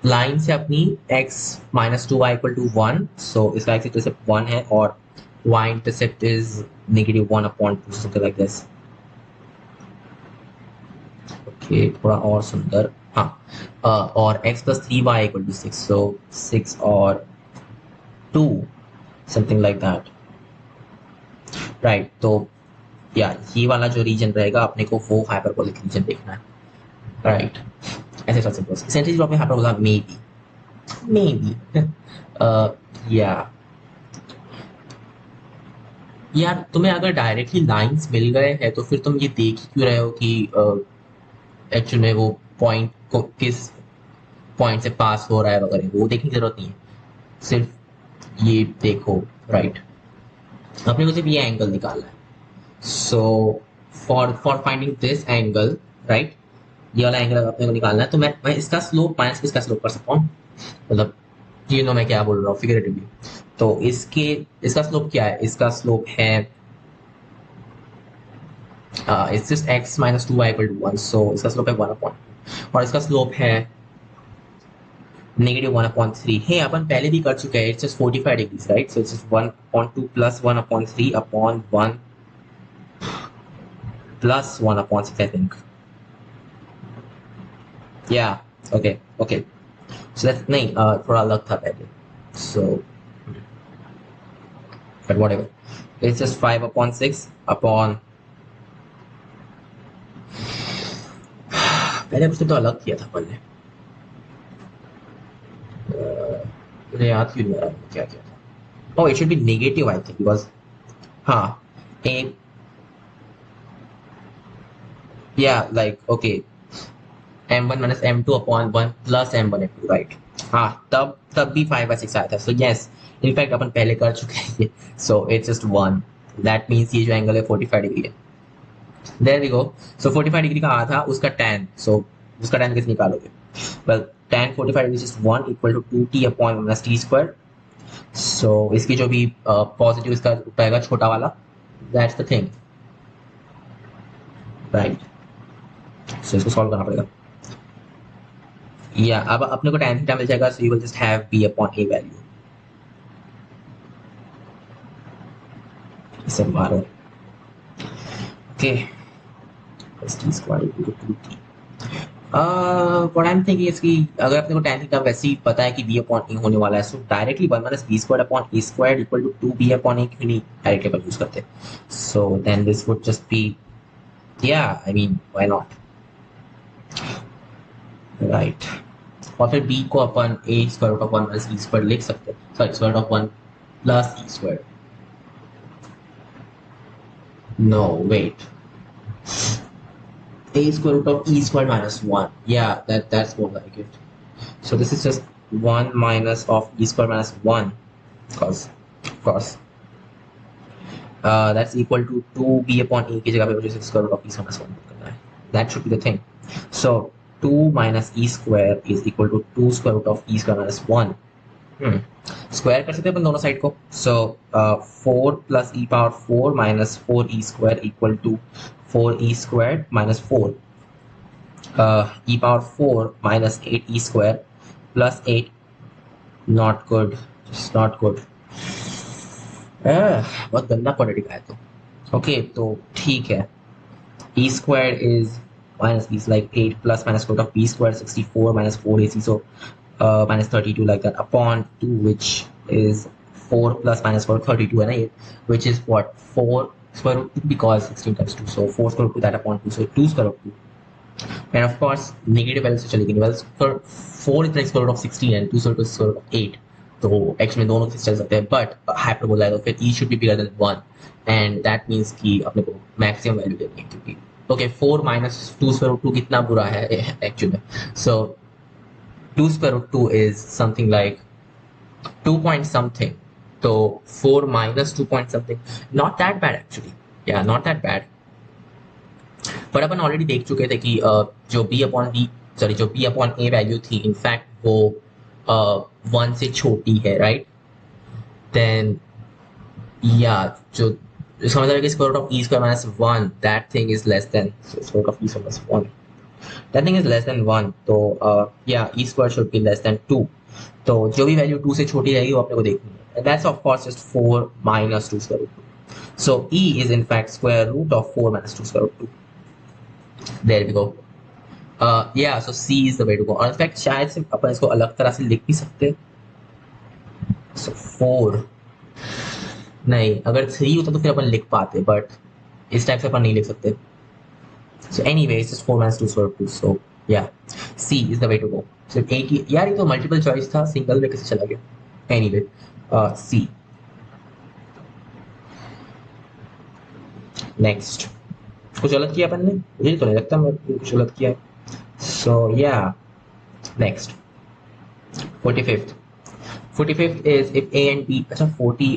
लाइन से अपनी x minus 2y equal to 1, so इसका x इंटरसेप्ट 1 है और y intercept is -1 upon 2, something like this. Okay थोड़ा और सुंदर, हाँ और x plus 3y equal to 6, so 6 और 2 समथिंग लाइक दैट, राइट? तो या ये वाला जो रीजन रहेगा अपने को वो हाइपरबोलिक रीजन देखना है, राइट? ऐसे चल सकते हैं। सेंट्रिक ड्रॉप में हाइपरबोला मे बी या यार तुम्हें अगर डायरेक्टली लाइंस मिल गए हैं तो फिर तुम ये देख ही क्यों रहे हो कि एक्चुअल में वो पॉइंट को किस पॉइंट से पास हो रहा है वगैरह, वो देखने की जरूरत नहीं है, सिर्फ ये देखो, राइट? अपने को सिर्फ ये एंगल निकालना है। So for finding this angle, right, ये वाला एंगल अपने को निकालना है, तो मैं इसका स्लोप माइनस इसका स्लोप कर सकता हूँ, मतलब यू नो मैं क्या बोल रहा हूँ फिगरेटिवली। तो इसका स्लोप क्या है, इसका स्लोप है it's just x minus 2y equal to 1, so इसका स्लोप है 1 अपॉन 2 और इसका स्लोप है -1 अपॉन 3। हे अपन पहले भी कर चुके हैं, it's just 45 degrees, right? So it's just 1 upon 2 plus 1 upon 3 upon 1 plus 1 upon 6 I think, या ओके ओके। सो दैट्स नहीं थोड़ा अलग था पहले, so but whatever, it's just 5 upon 6 upon, पहले कुछ तो अलग किया था अपन ने, मुझे याद क्यों नहीं आ रहा क्या किया था। Oh it should be negative I think, because हाँ ए या like okay m1 minus m2 upon 1 plus m1 m2, right? हाँ तब भी 5/6 आया था, सो यस इनफैक्ट अपन पहले कर चुके हैं ये। So it's just 1, that means ये जो एंगल है 45 डिग्री है। There we go. So 45 degree का आधा उसका tan, सो उसका tan कैसे निकालोगे? Well tan 45 which is 1 equal to 2t upon minus t square. So इसकी जो भी पॉजिटिव इसका रहेगा छोटा वाला, दैट्स द थिंग, राइट. सो इसको सॉल्व करना पड़ेगा. या अब अपने को tan थीटा मिल जाएगा. So you will just have b upon a value. इसे मारो. Okay, t square equal to 2t. What I am thinking is कि अगर अपने को tan थीटा वैसे ही पता है कि b अपॉन a होने वाला है, so directly 1 minus b square upon a square equal to 2b upon a क्यों नहीं डायरेक्टली अपन यूज करते. So then this would just be, yeah I mean why not, right. और फिर b को अपन a square root of 1 minus b square लिख सकते हैं, sorry square root of 1 plus e square. No wait, a square root of e squared minus 1. Yeah, that's more like it. So this is just 1 minus of e squared minus 1, because of course that's equal to 2b upon a की जगह पे मुझे square root of e squared minus 1 करना है. That should be the thing. So 2 minus e square is equal to 2 square root of e squared minus 1. Square कर सकते हैं अपन दोनों साइड को. So 4 plus e power 4 minus 4e square equal to 4e square minus 4 e power 4 minus 8e square plus 8. Not good, just not good. बहुत गंदा क्वांटिटी का है तो. ओके, तो ठीक है. e square is minus b is like 8 plus minus square root of b square 64 minus 4ac, so minus 32 like that upon 2, which is 4 plus minus 4 32 and 8, which is what 4 square root 2 because 16 times 2, so 4 square root 2 that upon 2, so 2 square root 2. And of course negative value से चलेगी. well 4 is like square root of 16 and 2 square root is square root of 8, तो एक्चुअली दोनों से चल सकते हैं. बट हाइपरबोला है तो फिर e should be bigger than 1 and that means कि अपने को मैक्सिमम वैल्यू देनी है क्योंकि ओके 4 माइनस 2 स्क्वायर रूट 2 कितना बुरा है actually. So 2 square root 2 is something like 2 point something, तो 4 minus 2 point something, not that bad actually. या नॉट दैट बैड. पर अपन ऑलरेडी देख चुके थे कि जो b अपॉन b सॉरी जो b अपॉन a वैल्यू थी इनफैक्ट वो 1 से छोटी है, राइट. देन या जो इसका मतलब है कि square root of e square minus 1 that thing is less than, so square root of e square minus 1 that thing is less than 1, तो yeah e square should be less than 2, तो जो भी वैल्यू 2 से छोटी रहेगी वो अपने को देखनी है. and that's of course just 4 minus 2 square root 2, so e is in fact square root of 4 minus 2 square root 2. there we go. Yeah, so c is the way to go. और in fact शायद से अपन इसको अलग तरह से लिख भी सकते हैं. so 4 नहीं, अगर 3 होता तो फिर अपन लिख पाते, बट इस टाइप से अपन नहीं लिख सकते. So anyways just 4 minus 2 square root 2, so yeah C is the way to go. सिर्फ एक ही यार, ये तो मल्टीपल चॉइस था, सिंगल में कैसे चला गया. एनीवे सी. नेक्स्ट कुछ गलत किया अपन ने, मुझे तो नहीं लगता मैं कुछ गलत किया. सो या next 45th. 45th is if a and b, अच्छा 40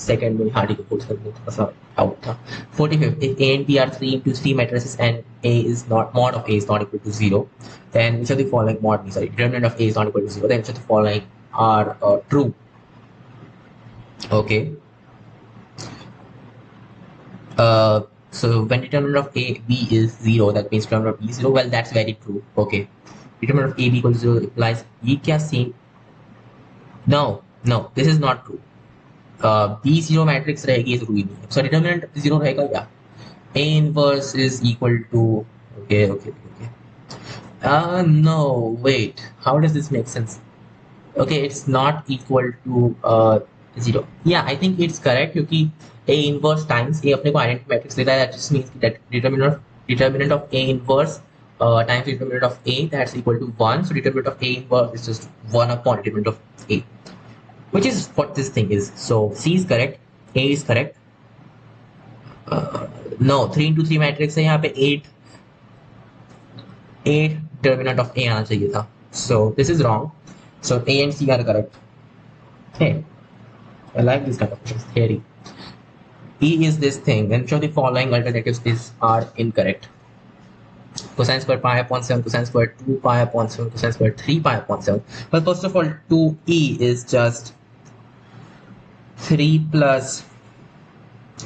सेकंड में हार्डी को फोर्स करने थोड़ा सा आउट था. 45th if a and b are 3 into 3 matrices and a is not mod of a is not equal to 0, then which of the following mod sorry determinant of a is not equal to 0, then which of the following are true. Okay, so when determinant of a b is 0 that means determinant of b is 0. well that's very true. Okay, determinant of a b equals 0 implies ये क्या same. No, this is not true. B zero matrix रहेगी, जरूरी नहीं है. So determinant zero रहेगा या A inverse is equal to okay. No, wait. How does this make sense? Okay, it's not equal to 0. Yeah, I think it's correct क्योंकि A inverse times A अपने को identity matrix देता है. That just means that determinant of A inverse times determinant of A, that's equal to 1. So determinant of A inverse is just 1 upon determinant of A, which is what this thing is. So C is correct, A is correct. No, 3 into 3 matrix है यहाँ पे 8 determinant of A आना चाहिए था. So this is wrong. So A and C are correct. Hey, I like this kind of questions. Theory. E is this thing, and which of the following alternatives are incorrect. Cosine squared pi upon 7, cosine squared 2 pi upon 7, cosine squared 3 pi upon 7. Well, first of all, 2e is just 3 plus,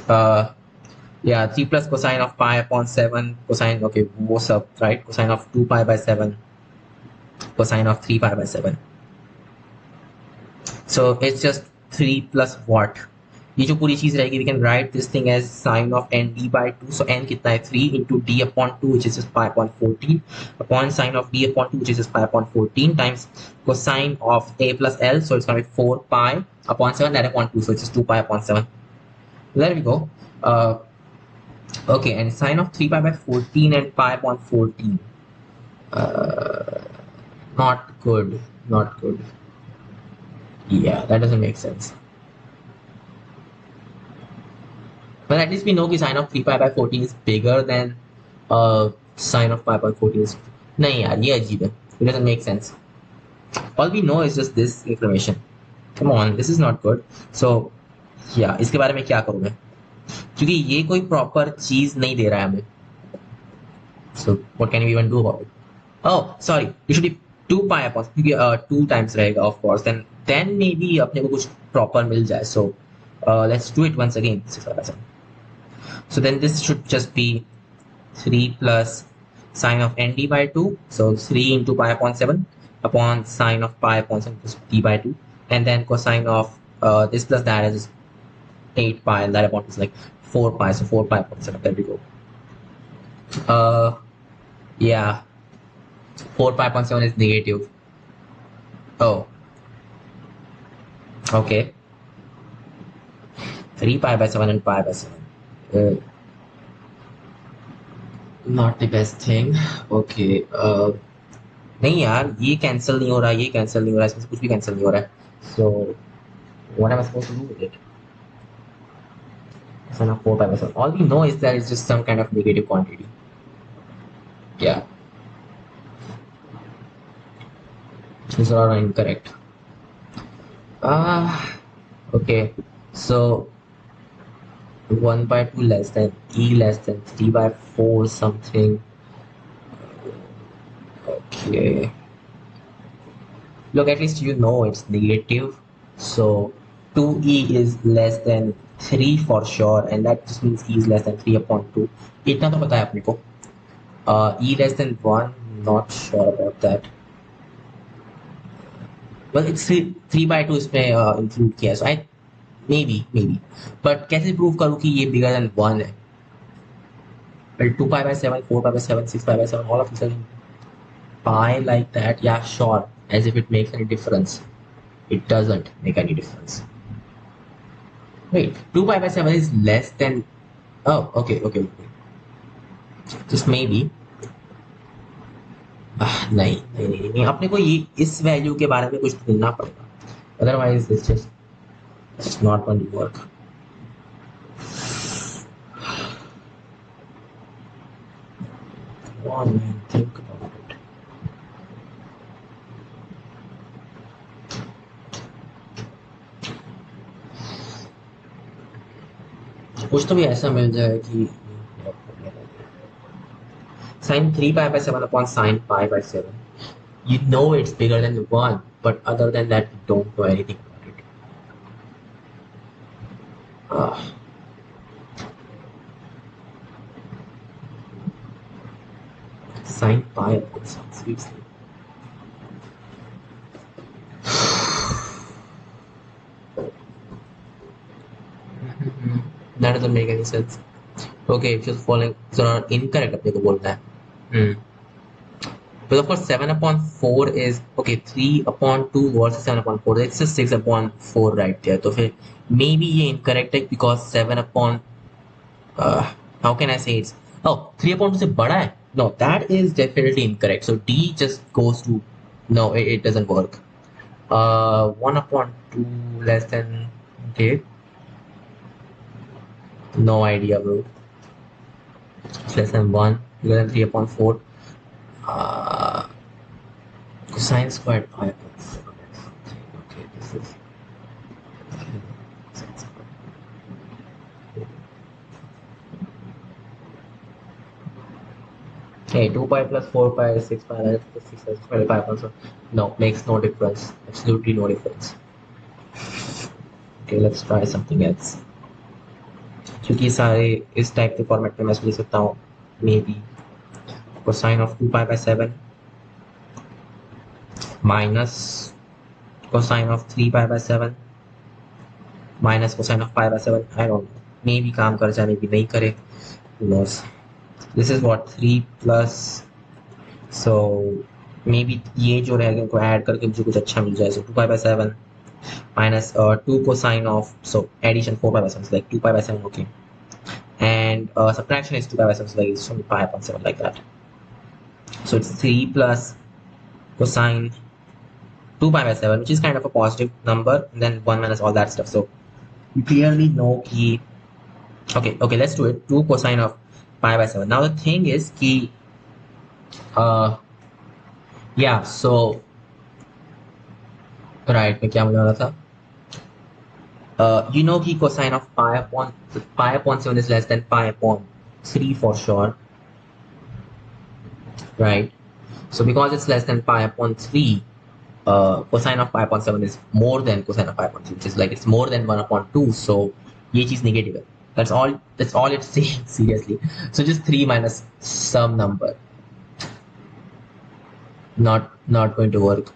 uh, yeah, 3 plus cosine of pi upon 7, cosine, okay, what's up, right? Cosine of 2 pi by 7, cosine of 3 pi by 7. So it's just 3 plus what? ये जो पूरी चीज रहेगी, we can write this thing as sine of n d by 2. So n कितना है 3 into d upon 2, which is just pi upon 14, upon sine of d upon 2, which is just pi upon 14, times cosine of a plus l. So it's going to be 4 pi upon 7, that upon 2. So it's just 2 pi upon 7. There we go. Okay, and sine of 3 pi by 14 and pi upon 14. Not good. Not good. Yeah, that doesn't make sense. But at least we know the sine of 3 pi by 14 is bigger than sine of pi by 14 is. नहीं यार ये अजीब है. It doesn't make sense. All we know is just this information. Come on, this is not good. So yeah, इसके बारे में क्या करूँ मैं? क्योंकि ये कोई प्रॉपर चीज नहीं दे रहा है हमें. So what can we even do about it? Oh, sorry. It should be 2 pi upon क्योंकि 2 times रहेगा of course. Then maybe अपने को कुछ proper मिल जाए. So let's do it once again. 6 by 7. So then this should just be 3 plus sine of n d by 2. So 3 into pi upon 7 upon sine of pi upon 7 plus d by 2. And then cosine of this plus that is 8 pi, and that upon is like 4 pi. So 4 pi upon 7. There we go. Yeah. 4 pi upon 7 is negative. Oh. Okay. 3 pi by 7 and pi by 7. Not the best thing. Okay. नहीं यार ये कैंसिल नहीं हो रहा, ये कैंसिल नहीं हो रहा, इसमें से कुछ भी कैंसिल नहीं हो रहा है. So what am I supposed to do with it? Son of 4 pi by 7. All we know is that it's just some kind of negative quantity. Yeah. These are all incorrect. Okay. So 1 by 2 less than e less than 3 by 4 something. Okay. Look, at least you know it's negative. So 2e is less than 3 for sure, and that just means e is less than 3 upon 2. इतना तो पता है अपने को. E less than 1, not sure about that. Well, it's 3 by 2 इसमें include किया है. So I maybe. But कैसे prove करूँ कि ये bigger than 1 है? Well, 2 pi by 7, 4 pi by 7, 6 pi by 7, all of these are in pi like that. Yeah, sure. As if it makes any difference. It doesn't make any difference. Wait, 2 pi by 7 is less than. Oh, okay. Just maybe. नहीं अपने को ये इस वैल्यू के बारे में कुछ ढूंढना पड़ेगा. Otherwise, it's just not going to work. Come on, man, think about it. कुछ तो भी ऐसा मिल जाए कि sine 3 pi by 7 upon sine pi by 7. You know it's bigger than 1, but other than that, you don't know anything about it. Sine pi upon 7, seriously. That doesn't make any sense. Okay, if you're falling, so incorrect अपने को बोलना है. But of course 7 upon 4 is okay, 3 upon 2 versus 7 upon 4. It's just 6 upon 4 right there. So maybe ये incorrect है because 7 upon how can I say it's 3 upon 2 से बड़ा है. No, that is definitely incorrect. So D just goes to no, it doesn't work. 1 upon 2 less than okay. No idea, bro. It's less than 1, bigger than 3 upon 4. Cosine squared pi upon 7. Okay, this is. Hey, 2 pi plus 4 pi is 6 pi, that's 6 plus 25 also. No, makes no difference. Absolutely no difference. Okay, let's try something else. क्योंकि सारे इस टाइप के फॉर्मेट में मैं ले सकता हूँ may be cosine of 2 pi by 7 minus cosine of 3 pi by 7 minus cosine of 5 by 7 I don't know may be काम कर जाए मे बी नहीं करे who knows. This is what 3 plus so may be ये जो रहेगा इनको ऐड करके मुझे कुछ अच्छा मिल जाए so 2 pi by 7 minus 2 cosine of so addition 4 pi by 7 is like 2 pi by 7 okay and subtraction is 2 pi by 7 so like it's only pi upon 7 like that so it's 3 plus cosine 2 pi by 7 which is kind of a positive number and then 1 minus all that stuff so you clearly know ki okay let's do it 2 cosine of pi by 7 now the thing is ki yeah so right मैं क्या बोलने वाला था you know कि cosine of pi upon 7 is less than pi upon 3 for sure right so because it's less than pi upon 3 cosine of pi upon 7 is more than cosine of pi upon 3 which is like it's more than 1 upon 2 so ये चीज negative है that's all it's saying seriously so just 3 minus some number not going to work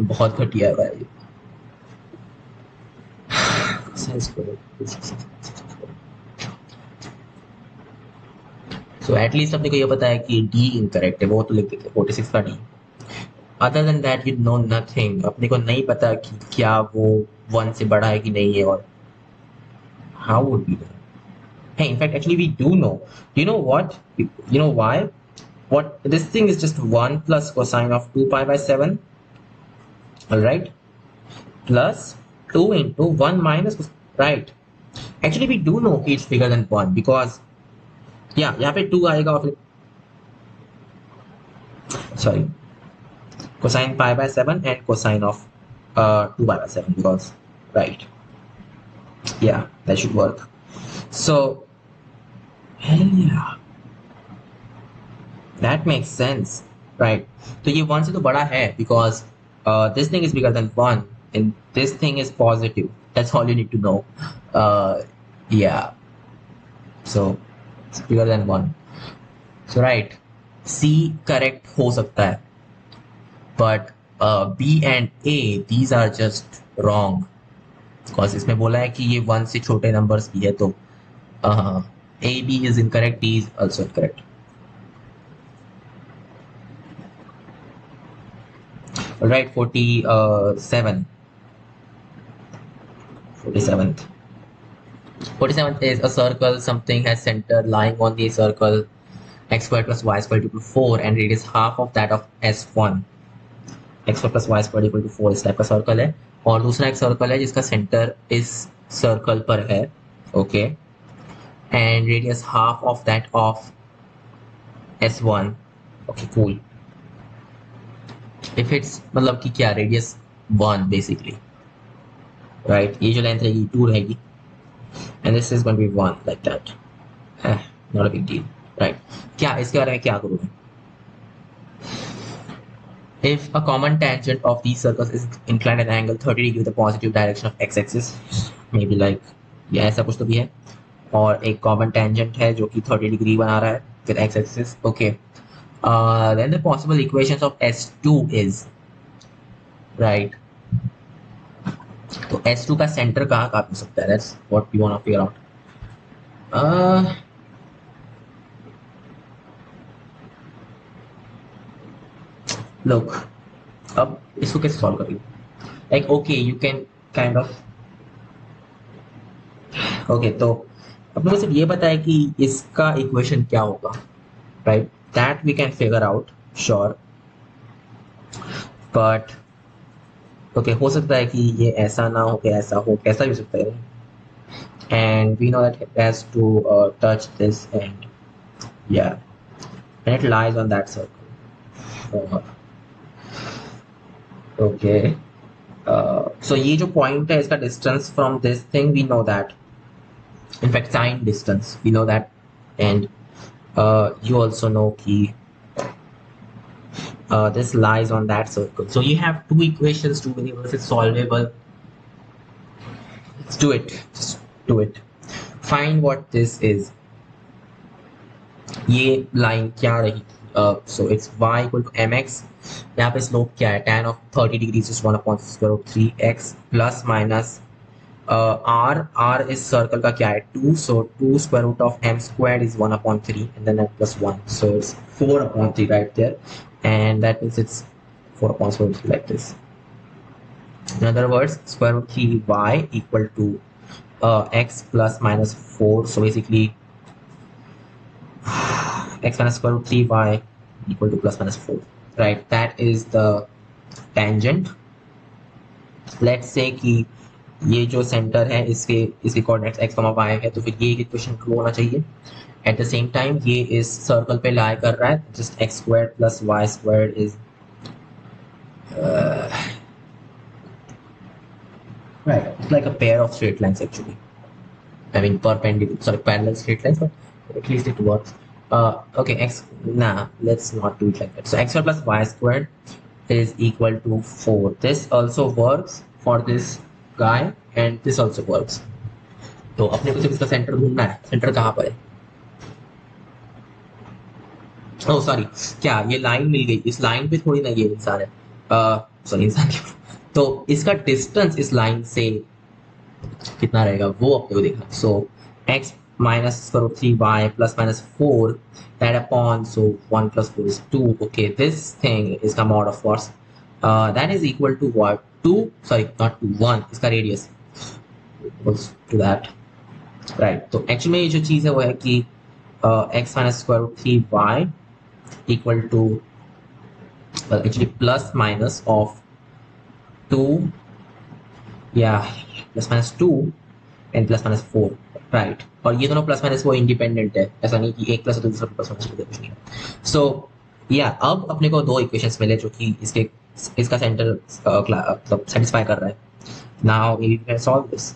बहुत घटिया है ये so at least अपने को ये पता है कि D incorrect है वो तो लिख देते 46 का D other than that you know nothing अपने को नहीं पता कि क्या वो 1 से बड़ा है कि नहीं है और how would we know hey in fact actually we do know you know what you know why what this thing is just 1 plus cosine of 2 pi by 7 all right plus 2 into 1 minus right actually we do know it's bigger than 1 because yeah यहाँ पे 2 आएगा और फिर sorry cosine pi by 7 and cosine of 2 pi by 7 because right yeah that should work so hell yeah that makes sense right तो ये 1 से तो बड़ा है because this thing is bigger than 1 and this thing is positive that's all you need to know yeah so it's bigger than 1 so right C correct हो सकता है but B and A these are just wrong because इसमें बोला है कि ये 1 से छोटे numbers भी है तो A B is incorrect D is also incorrect all right 47th 47th is a circle something has center lying on the circle x squared plus y squared equal to 4 and radius half of that of S1 x squared plus y squared equal to 4 इस टाइप का सर्कल है और दूसरा एक सर्कल है जिसका सेंटर इस सर्कल पर है okay and radius half of that of S1 okay cool if it's मतलब कि क्या रेडियस 1 बेसिकली राइट ये जो लेंथ रहेगी 2 रहेगी and this is going to be 1 like that not a big deal right क्या इसके बारे में क्या करूँ if a common tangent of these circles is inclined at an angle 30 degree with the positive direction of x-axis maybe like या ऐसा कुछ तो भी है और एक common tangent है जो कि 30 degree बना रहा है with x-axis okay then the possible equations of S2 is right तो S2 का सेंटर कहाँ हो सकता है that's what we want to figure out look अब इसको कैसे सॉल्व करेंगे like okay you can kind of okay तो अपने को सिर्फ ये पता है कि इसका इक्वेशन क्या होगा right that we can figure out sure but okay हो सकता है कि ये ऐसा ना हो कि ऐसा हो कैसा भी हो सकता है and we know that it has to touch this end yeah and it lies on that circle okay so ये जो point है इसका distance from this thing we know that in fact sine distance we know that and you also know कि this lies on that circle. So you have two equations, two variables. It's solvable. Let's do it. Just do it. Find what this is. ये लाइन क्या रही? So it's y equal to mx. यहाँ पे स्लोप क्या है? tan of 30 degrees is 1 upon square root 3x plus minus r is circle का क्या है? 2. So 2 square root of m squared is 1 upon 3 and then that plus 1. So it's 4 upon 3 right there, and that means it's 4 upon square root 3 like this. In other words, square root 3y equal to x plus minus 4. So basically x minus square root 3y equal to plus minus 4, right? That is the tangent. Let's say कि ये जो सेंटर है इसके कोऑर्डिनेट्स x, y है, तो फिर ये इक्वेशन ट्रू होना चाहिए. एट द सेम टाइम ये इस सर्कल पे लाई कर रहा है, just x squared plus y squared is right, it's like a pair of straight lines actually. I mean parallel straight lines, but at least it works. Okay, let's not do it like that. So x squared plus y squared is equal to 4. This also works for this guy and this also works. तो अपने को सिर्फ इसका सेंटर ढूंढना है. सेंटर कहाँ पर है? ओह सॉरी, क्या ये लाइन मिल गई? इस लाइन पे थोड़ी ना ये इंसान है. सॉरी, इंसान क्यों? तो इसका डिस्टेंस इस लाइन से कितना रहेगा वो अपने को देखना. सो x minus square root 3y plus minus 4 that upon, so 1 plus 4 is 2. Okay, this thing is the mod of course. That is equal to what? 2, sorry, not 2, 1 इसका radius equals to that, right? तो actually में ये जो चीज़ है वो है कि x minus square root 3y equal to, well actually plus minus of 2, yeah, plus minus 2 and plus minus 4, right. और ये दोनों प्लस माइनस वो इंडिपेंडेंट है, ऐसा नहीं कि एक प्लस है तो दूसरा प्लस माइनस कुछ नहीं है. सो या अब अपने को दो इक्वेशंस मिले जो कि इसका सेंटर मतलब सेटिस्फाई कर रहा है. Now we can solve this.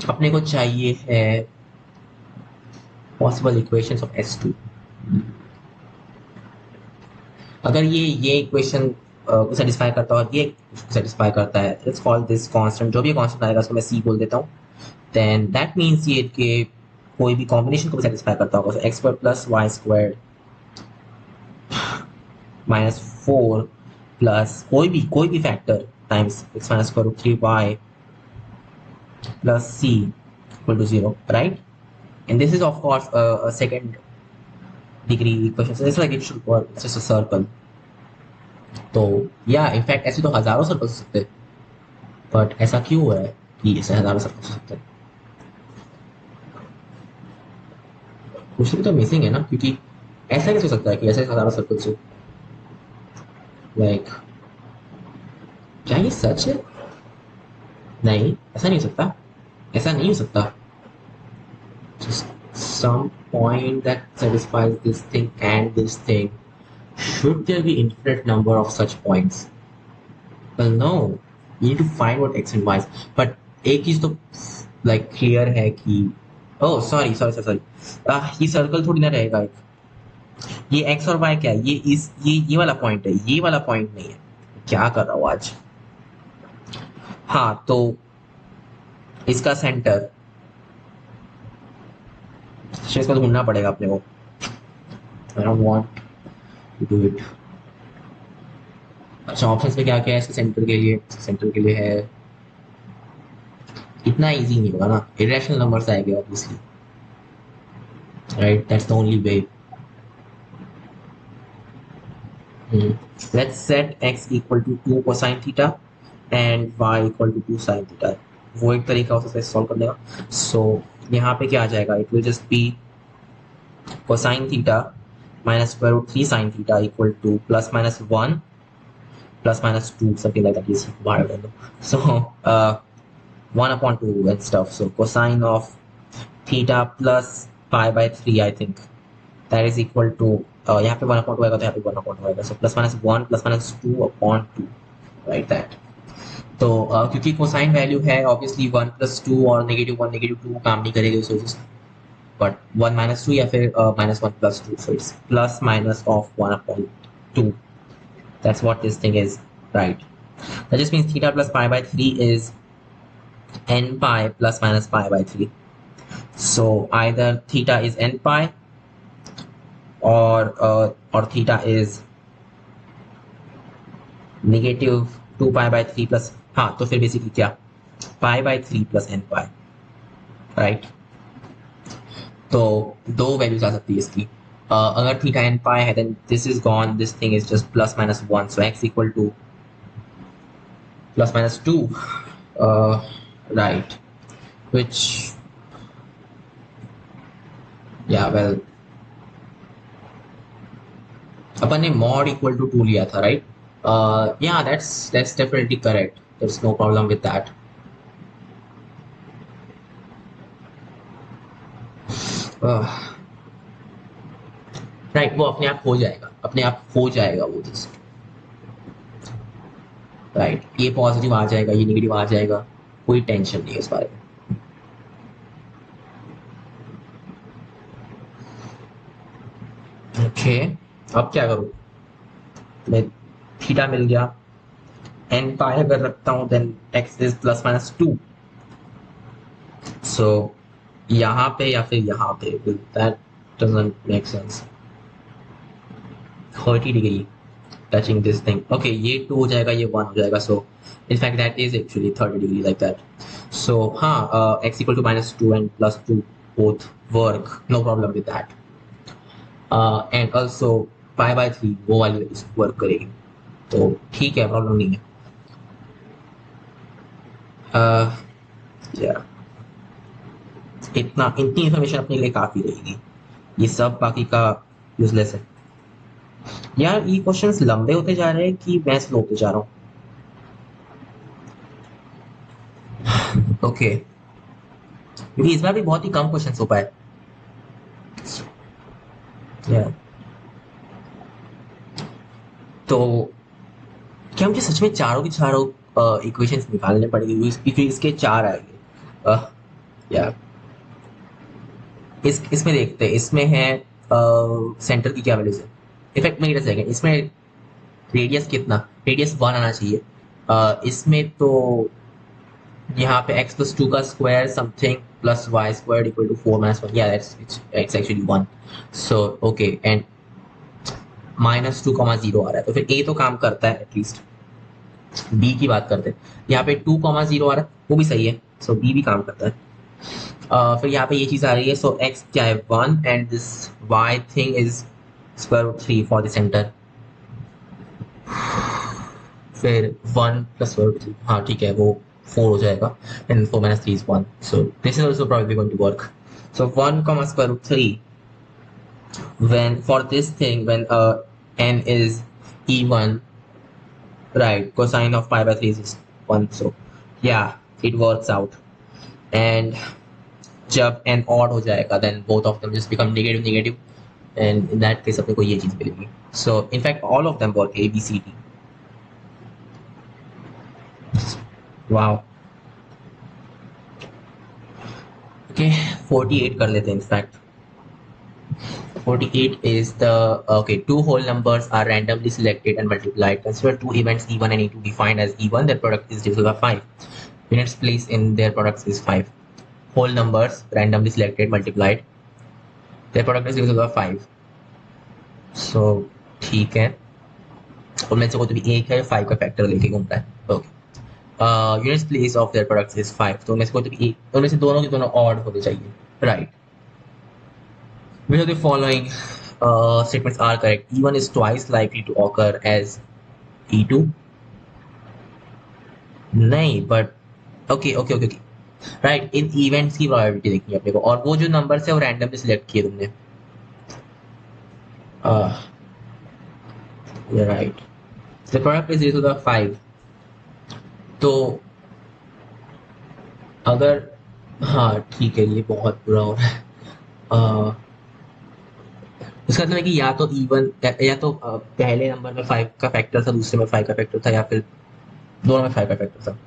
अपने को चाहिए है पॉसिबल इक्वेशंस ऑफ S2. अगर ये इक्वेशन को सेटिस्फाई करता है और ये सेटिस्फाई करता है, लेट्स कॉल दिस कांस्टेंट, जो भी कांस्टेंट आएगा उसको मैं c बोल देता हूँ. देन दैट मींस ये कि कोई भी कॉम्बिनेशन को भी सेटिस्फाई करता होगा. So x square plus y square minus 4 plus कोई भी factor times x minus square root 3y plus c equal to 0, right? And this is of course a second degree equation. So it's like it should work. It's just a circle. तो या इनफैक्ट ऐसे तो हजारों सर्कल हो सकते हैं, बट ऐसा क्यों हो रहा है कि ऐसे हजारों सर्कल हो सकते हैं? कुछ भी तो मिसिंग है ना, क्योंकि ऐसा कैसे हो सकता है कि ऐसे हजारों सर्कल्स हो? लाइक क्या ये सच है? नहीं, ऐसा नहीं हो सकता. ऐसा नहीं हो सकता. Just some point that satisfies this thing and this thing. Should there be infinite number of such points? Well, no. You need to find what x and y is. But एक चीज तो like clear है कि oh sorry ये सर्कल थोड़ी ना रहेगा. ये x और y क्या है? ये वाला पॉइंट है, ये वाला पॉइंट नहीं है. क्या कर रहा हूँ आज? हाँ, तो इसका सेंटर इसको ढूंढना पड़ेगा अपने को. I don't want to do it. अच्छा, ऑप्शंस में क्या क्या है इसके सेंटर के लिए? सेंटर के लिए है, इतना इजी नहीं होगा ना. इरेशनल नंबर्स आएंगे obviously, right? That's the only way. Let's set x equal to 2 cosine theta and y equal to 2 sine theta. वो एक तरीका हो सकता है सॉल्व करने का. सो यहाँ पे क्या आ जाएगा? It will just B cosine theta minus square root 3 sin theta equal to plus minus 1 plus minus 2, something like that. Is I don't know. So 1 upon 2 and stuff. So cosine of theta plus pi by 3, I think that is equal to यहाँ पे 1 upon 2 आएगा तो यहाँ पे 1 upon 2 आएगा. So plus minus 1 plus minus 2 upon 2, like that. तो क्योंकि कोसाइन वैल्यू है ऑब्वियसली 1 plus 2 और -1 -2 काम नहीं करेगी उस वजह से. but 1 minus 2 या फिर minus 1 plus 2, so it's plus minus of 1 upon 2. That's what this thing is, right? That just means theta plus pi by 3 is n pi plus minus pi by 3. So either theta is n pi or theta is negative 2 pi by 3 plus, हाँ तो फिर बेसिकली क्या, pi by 3 plus n pi, right? तो दो वैल्यूज आ सकती है इसकी. अगर थीटा एन पाई है then this is gone, this thing is just plus minus 1, so x equal to plus minus 2, right, which yeah well अपन ने mod equal to 2 लिया था, राइट? Yeah, that's definitely correct. There's no problem with that. Right, वो अपने आप हो जाएगा, अपने आप हो जाएगा वो चीज, राइट? ये पॉजिटिव आ जाएगा, ये नेगेटिव आ जाएगा, कोई टेंशन नहीं है इस बारे में. ओके, अब क्या करूं मैं? थीटा मिल गया, एन पाई अगर रखता हूं then X is plus minus 2, so यहाँ पे या फिर यहाँ पे, that doesn't make sense. 30 degree touching this thing, okay, ये 2 हो जाएगा, ये 1 हो जाएगा, so in fact that is actually 30 degree like that. So हाँ, x equal to minus 2 and plus 2 both work, no problem with that. And also pi by 3 वो वाली वर्क करेगी, तो ठीक है, प्रॉब्लम नहीं है. या इतनी इंफॉर्मेशन अपने लिए काफी रहेगी, ये सब बाकी का यूजलेस है. यार ये क्वेश्चंस लंबे होते जा रहे हैं कि मैं स्लो होते जा रहा हूँ? ओके, क्योंकि इस बार भी बहुत ही कम क्वेश्चंस हो पाए. तो क्या मुझे सच में चारों की चारों इक्वेशंस निकालने पड़ेगी, क्योंकि इसके 4 आएंगे. या इसमें देखते हैं, इसमें है सेंटर की क्या वैल्यूज है. इफेक्ट में सेकेंड, इसमें रेडियस कितना, रेडियस 1 आना चाहिए. इसमें तो यहाँ पे x plus 2 का square something plus y square equal to 4 minus 1, yeah it's actually 1, so okay, and minus 2 0 आ रहा है, तो फिर a तो काम करता है एटलीस्ट. b की बात करते हैं, यहाँ पे 2 0 आ रहा है, वो भी सही है, so b भी काम करता है. फिर यहाँ पे ये चीज आ रही है, so x क्या है 1 and this y thing is square root 3 for the center. फिर 1 plus square root 3, हाँ ठीक है, वो 4 हो जाएगा, and 4 minus 3 is 1, so this is also probably going to work. So 1 comma square root 3, when for this thing, when n is even, right, cosine of pi by 3 is 1, so yeah, it works out. And जब n odd हो जाएगा then both of them just become negative, and in that case अपने को ये चीज मिलेगी. So in fact all of them work, a b c d. Wow. Okay, 48 कर लेते हैं. In fact 48 is the okay, two whole numbers are randomly selected and multiplied. Consider two events e1 and e2 defined as e1, their product is divisible by 5. Units placed in their products is 5. Whole numbers randomly selected, multiplied, their product is divisible by 5. So ठीक है, और मैं से भी एक है 5 का फैक्टर लेके घूमता है. Okay, units place of their products is 5, तो उनमें से कोई तो एक, उनमें से दोनों के दोनों odd होने चाहिए, right? Which of the following statements are correct? E1 is twice likely to occur as E2. नहीं, but okay, right, in events की प्रोबेबिलिटी देखनी है अपने को, और वो जो नंबर है वो रैंडमली सिलेक्ट किए तुमने. Right, the product is equal to 5. तो अगर, हाँ ठीक है, ये बहुत बुरा हो रहा है. इसका मतलब है कि या तो इवन, या तो पहले नंबर में 5 का फैक्टर था, दूसरे में 5 का फैक्टर था, या फिर दोनों में 5 का फैक्टर था.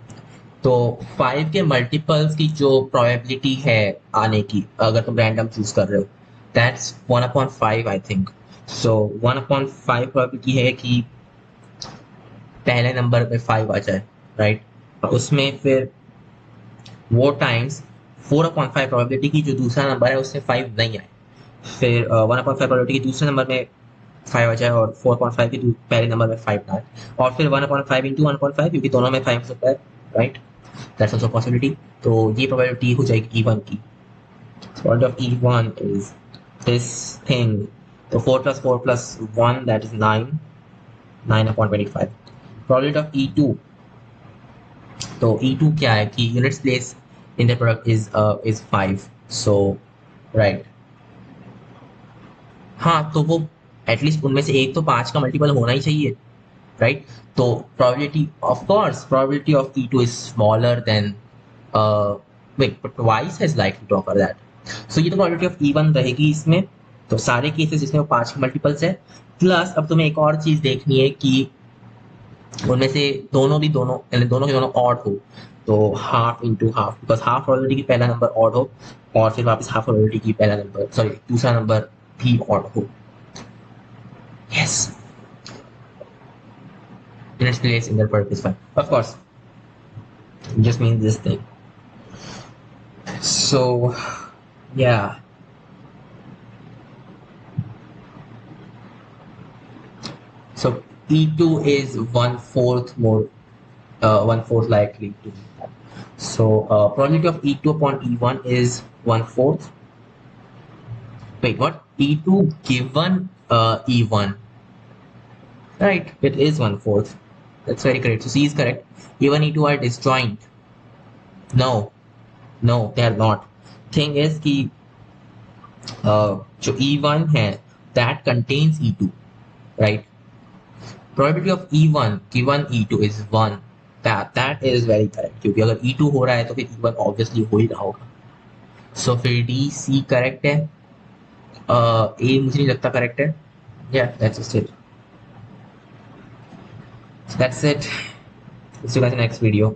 तो 5 के मल्टीपल्स की जो प्रोबेबिलिटी है आने की, अगर तुम रैंडम चूज कर रहे हो, that's 1/5 I think. So 1/5 probability है कि पहले नंबर पे 5 आ जाए, राइट. और उसमें फिर वो टाइम्स 4/5 प्रोबेबिलिटी की जो दूसरा नंबर है उससे 5 नहीं आए. फिर 1/5 प्रोबेबिलिटी की दूसरे नंबर में 5 आ जाए और 4/5 की पहले नंबर में 5 ना आए. और फिर 1/5 इंटू 1/5, क्योंकि दोनों में 5 हो सकता है, राइट. That's also possibility. तो ये प्रोबेबिलिटी हो जाएगी ई वन की. Probability of E1 is this thing. So 4 plus 4 plus 1, that is 9. 9/25. Probability of E2. तो E2 क्या है कि units place in the product is 5. So right. हाँ, तो वो एटलीस्ट उनमें से एक तो 5 का मल्टीपल होना ही चाहिए, राइट. तो probability, of course, probability of E2 is smaller than wait, but twice as likely to occur that. So ये तो probability of E1 रहेगी इसमें. तो सारे केसेस जिसमें वो 5 के मल्टीपल्स है, प्लस अब तुम्हें एक और चीज देखनी है कि उनमें से दोनों यानी दोनों के दोनों ऑड हो. तो half into half, because half probability की पहला नंबर ऑड हो और फिर वापस हाफ प्रोबेबिलिटी की पहला नंबर, सॉरी, दूसरा नंबर भी ऑड हो. Yes, units place in their product is fine. Of course, it just means this thing. So yeah. So E2 is 1/4 more, 1/4 likely to be that. So probability of E2 upon E1 is 1/4. Wait, what? E2 given E1, right? It is 1/4. That's very correct. So C is correct. E1 E2 are disjoint. No, no, they are not. Thing is कि जो E1 है that contains E2, right? Probability of E1 given E2 is 1. That is very correct, क्योंकि अगर E2 हो रहा है तो फिर E1 obviously हो ही रहा होगा. So फिर D C correct है. A मुझे नहीं लगता correct है. Yeah, that's just it. So that's it. See you guys in the next video.